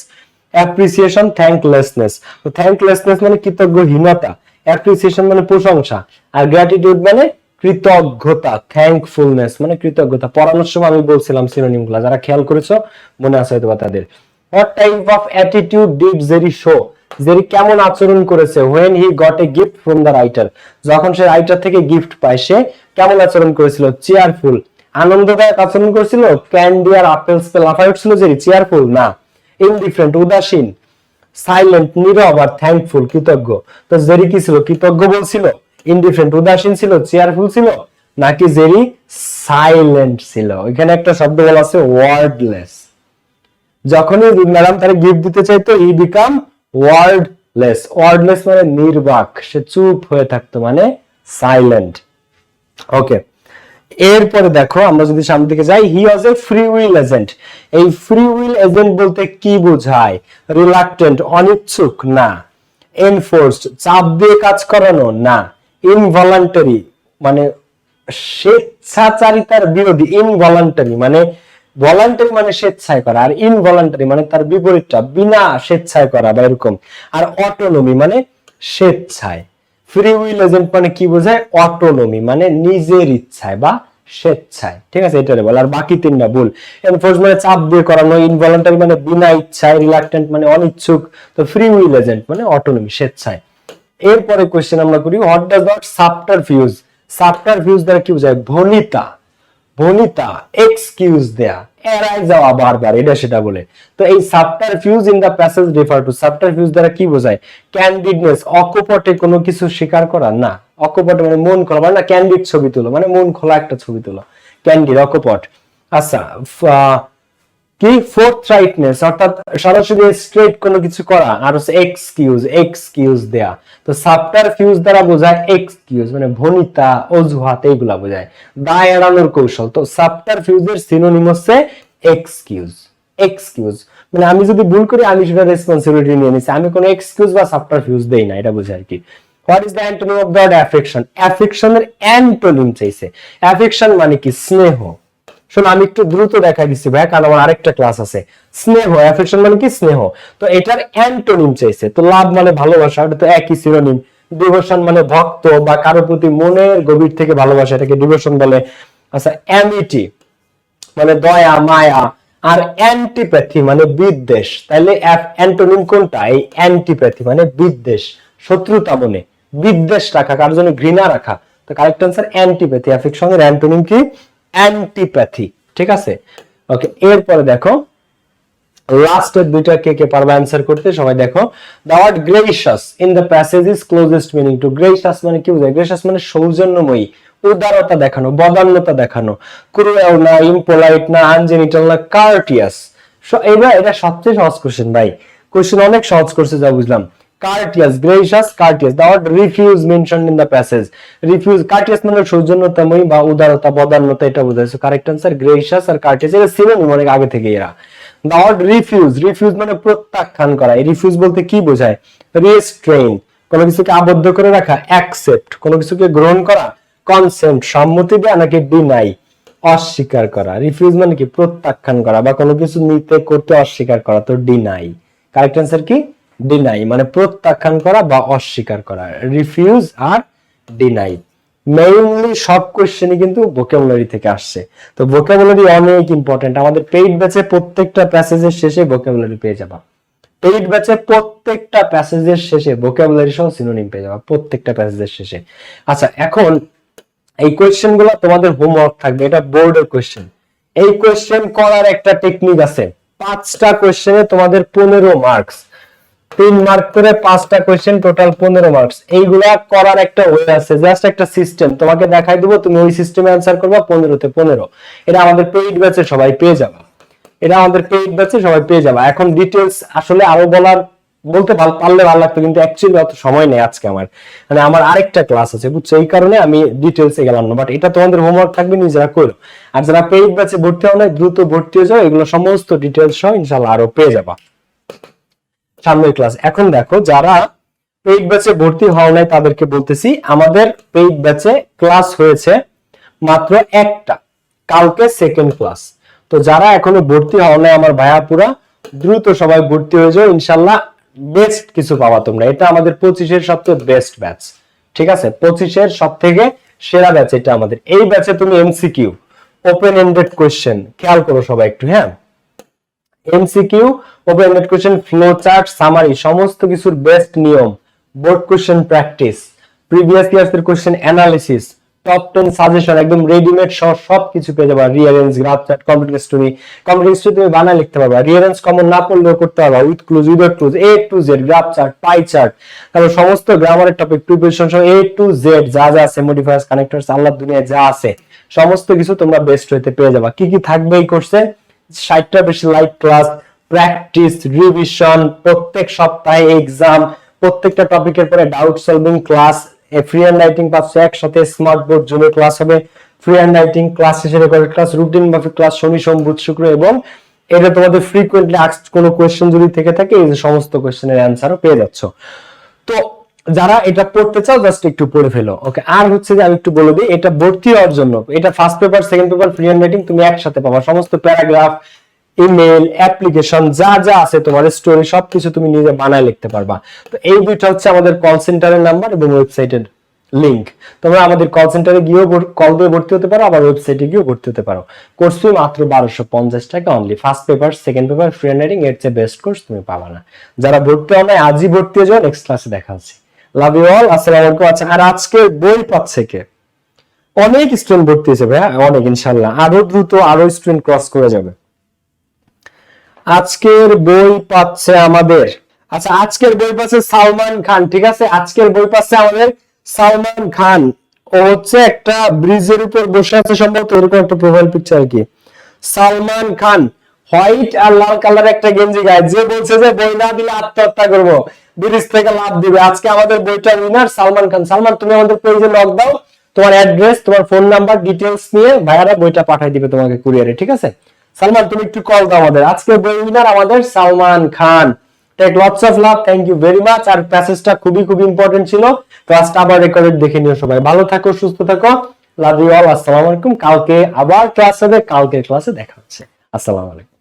অ্যাপ্রিসিয়েশন, থ্যাঙ্কলেসনেস। তো থ্যাঙ্কলেসনেস মানে কৃতজ্ঞহীনতা, অ্যাপ্রিসিয়েশন মানে প্রশংসা, আর গ্র্যাটিটিউড মানে কৃতজ্ঞতা, থ্যাঙ্কফুলনেস মানে কৃতজ্ঞতা। পড়ানোর সময় আমি বলছিলাম সিনোনিমগুলো, যারা খেয়াল করেছো মনে আছে হয়তো তাদের। What type of attitude did Jerry show? Jerry কেমন আচরণ করেছে? when he got a gift from the writer, যখন সে রাইটার থেকে গিফট পায় সে কেমন আচরণ করেছিল? চেয়ারফুল, আনন্দদায়ক আচরণ করেছিল? ক্যান্ডি আর আপেলস পে লাফায় উঠছিল জেরি? চেয়ারফুল না। ইনডিফারেন্ট, উদাসীন, সাইলেন্ট, নীরব, আর থ্যাঙ্কফুল, কৃতজ্ঞ। তো জেরি কি ছিল? কৃতজ্ঞ বলছিল, ইনডিফারেন্ট, উদাসীন ছিল, চেয়ারফুল ছিল, নাকি জেরি সাইলেন্ট ছিল? এখানে একটা শব্দ বলা আছে ওয়ার্ডলেস। যখনই ম্যাডাম তারে গিফট দিতে চাইতো হি বিকাম ওয়ার্ডলেস। ওয়ার্ডলেস মানে নির্বাক, সে চুপ হয়ে থাকতো, মানে সাইলেন্ট। ওকে, এরপরে দেখো আমরা যদি সামনের দিকে যাই, হি was a free will agent. এই ফ্রি উইল এজেন্ট বলতে কি বোঝায়? রিলাক্টেন্ট, অনিচ্ছুক না। এনফোর্সড, চাপ দিয়ে কাজ করানো না। ইনভলান্টারি মানে স্বেচ্ছাচারিতার বিরোধী। ইনভলান্টারি মানে, ভলান্টারি মানে স্বেচ্ছায় করা, আর ইনভলান্টারি মানে তার বিপরীতটা, বিনা স্বেচ্ছায় করা বা এরকম। আর অটোনমি মানে স্বেচ্ছায়। ফ্রি উইল এজেন্ট মানে কি বোঝায়? অটোনমি মানে নিজের ইচ্ছায় বা স্বেচ্ছায়। ঠিক আছে, এটারে বল। আর বাকি তিনটা ভুল। এনফোর্স মানে চাপ দিয়ে করানো, ইনভলান্টারি মানে বিনা ইচ্ছায়, রিলাক্টেন্ট মানে অনিচ্ছুক, তো ফ্রি উইল এজেন্ট মানে অটোনমি, স্বেচ্ছায়। এরপরে কোশ্চেন আমরা করি, হোয়াট ডাজ নট সাবটারফিউজ? সাবটারফিউজ দ্বারা কি বোঝায়? ভনিতা, ভনিতা, এক্সকিউজ দেয়া, এড়ায় যাওয়া বারবার, এটা সেটা বলে। তো এই subterfuge in the passage refer to, subterfuge দ্বারা কি বোঝায়? ক্যান্ডিডনেস, অকপটে কোনো কিছু স্বীকার করা না। অকপটে মানে মন খোলা, মানে না ক্যান্ডিড ছবি তুলো মানে মন খোলা একটা ছবি তুলো, ক্যান্ডিড, অকপট। আচ্ছা, কি ফোর্থরাইটনেস অর্থাৎ সরাসরি স্ট্রেট কোনো কিছু করা, আর হচ্ছে এক্সকিউজ, এক্সকিউজ দেয়া। তো সাবটারফিউজ দ্বারা বোঝায় এক্সকিউজ মানে ভনিতা, অজুহাত, এইগুলা বোঝায়, দায় এড়ানোর কৌশল। তো সাবটারফিউজের সিনোনিম হচ্ছে এক্সকিউজ। এক্সকিউজ মানে আমি যদি ভুল করি আমি সেটা রেসপন্সিবিলিটি নিয়ে নিছি, আমি কোনো এক্সকিউজ বা সাবটারফিউজ দেই না, এটা বোঝায় আর কি। What is the antonym of the word affection? অ্যাফেকশনের অ্যান্টোনিম চাইছে। অ্যাফেকশন মানে কি? স্নেহ। শোনো আমি একটু দ্রুত দেখাই দিচ্ছি ভাই, কারণ আমার আরেকটা ক্লাস আছে। স্নেহ, অ্যাফেকশন মানে কি? স্নেহ। তো এটার অ্যান্টোনিম চাইছে। তো লাভ মানে ভালোবাসা, এটা তো একই সিনোনিম। ডিভোশন মানে ভক্ত বা কারো প্রতি মনের গভীর থেকে ভালোবাসা, এটাকে ডিভোশন বলে। আচ্ছা, অ্যামিটি মানে দয়া, মায়া। আর অ্যান্টিপ্যাথি মানে বিদ্বেষ। তাহলে অ্যান্টোনিম কোনটা? এই অ্যান্টিপ্যাথি মানে বিদ্বেষ, শত্রুতা মনে, বিদ্বেষ রাখা, কারোর জন্য ঘৃণা রাখা। তো কারেক্ট অ্যান্সার অ্যান্টিপ্যাথি। অ্যাফেকশনের অ্যান্টোনিম কি? অ্যান্টিপ্যাথি, ঠিক আছে। ওকে, এরপরে দেখো লাস্টের দুইটা কে কে পারবে অ্যানসার করতে, সবাই দেখো। The word gracious in the passage is closest meaning to. Gracious মানে কি বোঝায়? গ্রেসিয়াস মানে সৌজন্যময়ী, উদারতা দেখানো, বদান্যতা দেখানো। ক্রুয়েল না, ইমপোলাইট না, আনজেনিটাল না, কার্টিয়াস। এবার এটা সবচেয়ে সহজ কোশ্চেন ভাই, কোশ্চেন অনেক সহজ করছে যা বুঝলাম। Courteous, gracious, courteous. The word refuse mentioned in the passage. Refuse, courteous মানে সৌজন্যতাময়ী বা উদারতা, বদান্যতা, এটা বোঝায়। কারেক্ট আনসার গ্রেসিয়াস আর কার্টিয়াস, এটা সিনোনিম অনেক আগে থেকে এরা। The word refuse, refuse মানে প্রত্যাখ্যান করা। এই রিফিউজ বলতে কি বোঝায়? রেস্ট্রেইন, কোনো কিছুকে আবদ্ধ করে রাখা। অ্যাকসেপ্ট, কোনো কিছুকে গ্রহণ করা। কনসেন্ট, সম্মতি দেয়া, নাকি ডিনাই, অস্বীকার করা। রিফিউজ মানে কি? প্রত্যাখ্যান করা বা কোনো কিছু নিতে করতে অস্বীকার করা, তো ডিনাই। কারেক্ট অ্যান্সার কি? ডিনাই মানে প্রত্যাখ্যান করা বা অস্বীকার করা। রিফিউজ আর ডিনাই। মেইনলি সব কোশ্চেনই কিন্তু ভোকাবুলারি থেকে আসছে, তো ভোকাবুলারি অনেক ইম্পর্টেন্ট। আমাদের পেইড ব্যাচে প্রত্যেকটা প্যাসেজের শেষে ভোকাবুলারি পেয়ে যাবা। পেইড ব্যাচে প্রত্যেকটা প্যাসেজের শেষে ভোকাবুলারি সহ সিনোনিম পেয়ে যাবা, প্রত্যেকটা প্যাসেজের শেষে। আচ্ছা, এখন এই কোশ্চেন গুলো তোমাদের হোমওয়ার্ক থাকবে, এটা বোর্ডের কোশ্চেন। এই কোশ্চেন করার একটা টেকনিক আছে। 5টা কোশ্চেনে তোমাদের 15 মার্কস, 3 মার্ক করে 5টা কোশ্চেন, টোটাল 15 মার্কস। এইগুলা করার একটা ওয়ে আছে, জাস্ট একটা সিস্টেম তোমাকে দেখাই দেবো, তুমি ওই সিস্টেমে অ্যানসার করবা 15 তে 15। এটা আমাদের পেইড ব্যাচে সবাই পেয়ে যাবা, এটা আমাদের পেইড ব্যাচে সবাই পেয়ে যাবা। এখন ডিটেইলস আসলে আরো বলতে পারলে ভালো লাগতো, কিন্তু অ্যাকচুয়ালি অত সময় নেই আজকে আমার, মানে আমার আরেকটা ক্লাস আছে, বুঝছো, এই কারণে আমি ডিটেইলসে গেলাম না। বাট এটা তোমাদের হোমওয়ার্ক থাকবে, নিজেরা করো। আর যারা পেইড ব্যাচে ভর্তি হও না, দ্রুত ভর্তি হয়ে যাও, এগুলো সমস্ত ডিটেইলস সহ ইনশাআল্লাহ আরো পেয়ে যাবা সামনের ক্লাস। এখন দেখো, যারা পেইড ব্যাচে ভর্তি হও নাই তাদেরকে বলতেছি, আমাদের পেইড ব্যাচে ক্লাস হয়েছে মাত্র একটা, কালকে সেকেন্ড ক্লাস। তো যারা এখনো ভর্তি হও নাই আমার ভাইয়া পুরা দ্রুত সবাই ভর্তি হয়ে যাও, ইনশাআল্লাহ বেস্ট কিছু পাবা তোমরা। এটা আমাদের 25-এর সবচেয়ে বেস্ট ব্যাচ, ঠিক আছে, 25-এর সবথেকে সেরা ব্যাচ এটা আমাদের। এই ব্যাচে তুমি এমসিকিউ, ওপেন এন্ডেড কোশ্চেন, খেয়াল করো সবাই একটু, হ্যাঁ, MCQ, open ended question, flow chart, summary, সমস্ত কিছুর বেস্ট নিয়ম, board question practice, previous years এর কোশ্চেন অ্যানালিসিস, টপ 10 সাজেশন, একদম রেডিমেড সবকিছু পেয়ে যাবা। Rearrange, graph chart, complete story, তুমি বানায় লিখতে পারবা। রিয়ারেঞ্জ কমন না পড়লেও করতে পারবা, with clues, without clues, A to Z, graph chart, pie chart, তারপর সমস্ত গ্রামারের টপিক প্রিপারেশন সহ এ টু জেড যা যা আছে, মডিফায়ার্স, কানেক্টরস, আল্লাহর দুনিয়ায় যা আছে সমস্ত কিছু তোমরা বেস্ট হইতে পেয়ে যাবা। কি কি থাকবে এই কোর্সে? 60টা বেশি লাইভ ক্লাস, প্র্যাকটিস, রিভিশন, প্রত্যেক সপ্তাহে এক্সাম, প্রত্যেকটা টপিকের পরে doubt solving class, free hand writing পাচ্ছ একসাথে, স্মার্ট বোর্ড জুমে ক্লাস হবে, ফ্রি হ্যান্ড রাইটিং ক্লাস শেষে রেকর্ডেড ক্লাস, রুটিন মাফিক ক্লাস শনি সোম বুধ শুক্র, এবং এটা তোমাদের ফ্রিকোয়েন্টলি আস্কড কোনো কোশ্চেন যদি থেকে থাকে এই যে সমস্ত কোশ্চেনের অ্যানসারও পেয়ে যাচ্ছ। তো যারা এটা পড়তে চাও জাস্ট একটু পড়ে ফেলো, ওকে। আর হচ্ছে যে আমি একটু বলে দিই, এটা ভর্তি হওয়ার জন্য, এটা first paper, second paper, free hand writing তুমি একসাথে পাবা, সমস্ত প্যারাগ্রাফ, ইমেল, অ্যাপ্লিকেশন যা যা আছে, তোমার স্টোরি, সবকিছু তুমি নিজে বানায় লিখতে পারবা। তো এই দুইটা হচ্ছে আমাদের কল সেন্টারের নাম্বার এবং ওয়েবসাইটের লিংক। তোমরা আমাদের কল সেন্টারে গিয়েও কল দিয়ে ভর্তি হতে পারো, আবার ওয়েবসাইটে গিয়েও ভর্তি হতে পারো। কোর্স ফি মাত্র 1250 টাকা only. First paper, second paper, free hand writing, এর চেয়ে বেস্ট কোর্স তুমি পাবা না। যারা ভর্তি হও না আজই ভর্তি হয়ে যাও, নেক্সট ক্লাসে দেখা হচ্ছে। লাভ ইউ অল, আসসালামু আলাইকুম। আচ্ছা, আর আজকে বই পাচ্ছে কে? অনেক স্টুডেন্ট ভর্তি হয়েছে ভাইয়া, অনেক, ইনশাআল্লাহ আরো দ্রুত আরো স্টুডেন্ট ক্রস করে যাবে। আজকের বই পাচ্ছে আমাদের, আচ্ছা আজকের বই পাচ্ছে সালমান খান, ঠিক আছে, আজকের বই পাচ্ছে আমাদের সালমান খান। ও হচ্ছে একটা ব্রিজের উপর বসে আছে সম্ভবত, এরকম একটা প্রোফাইল পিকচার কি। সালমান খান হোয়াইট আর লাল কালার একটা গেঞ্জি গায়ে, যে বলছে যে বই না দিলে আত্মহত্যা করবো, ব্রিজ থেকে লাভ দিবে। আজকে আমাদের বইটার উইনার সালমান খান। সালমান, তুমি আমাদের পেজে লগ দাও, তোমার অ্যাড্রেস, তোমার ফোন নাম্বার, ডিটেলস নিয়ে ভাইয়ারা বইটা পাঠিয়ে দিবে তোমাকে কুরিয়ারে, ঠিক আছে। সালমান, তুমি একটু কল দাও আমাদের। আজকে বই উইনার আমাদের Salman Khan. Take lots of love, thank you very much. আর প্যাসেজটা খুবই ইম্পর্টেন্ট ছিল। ক্লাসটা আবার রেকর্ডেড দেখে নিও সবাই। ভালো থাকো, সুস্থ থাকো, লাভ ইউ অল, আসসালামু আলাইকুম। কালকে আবার ক্লাস হবে, কালকের ক্লাসে দেখা হচ্ছে। আসসালামু আলাইকুম।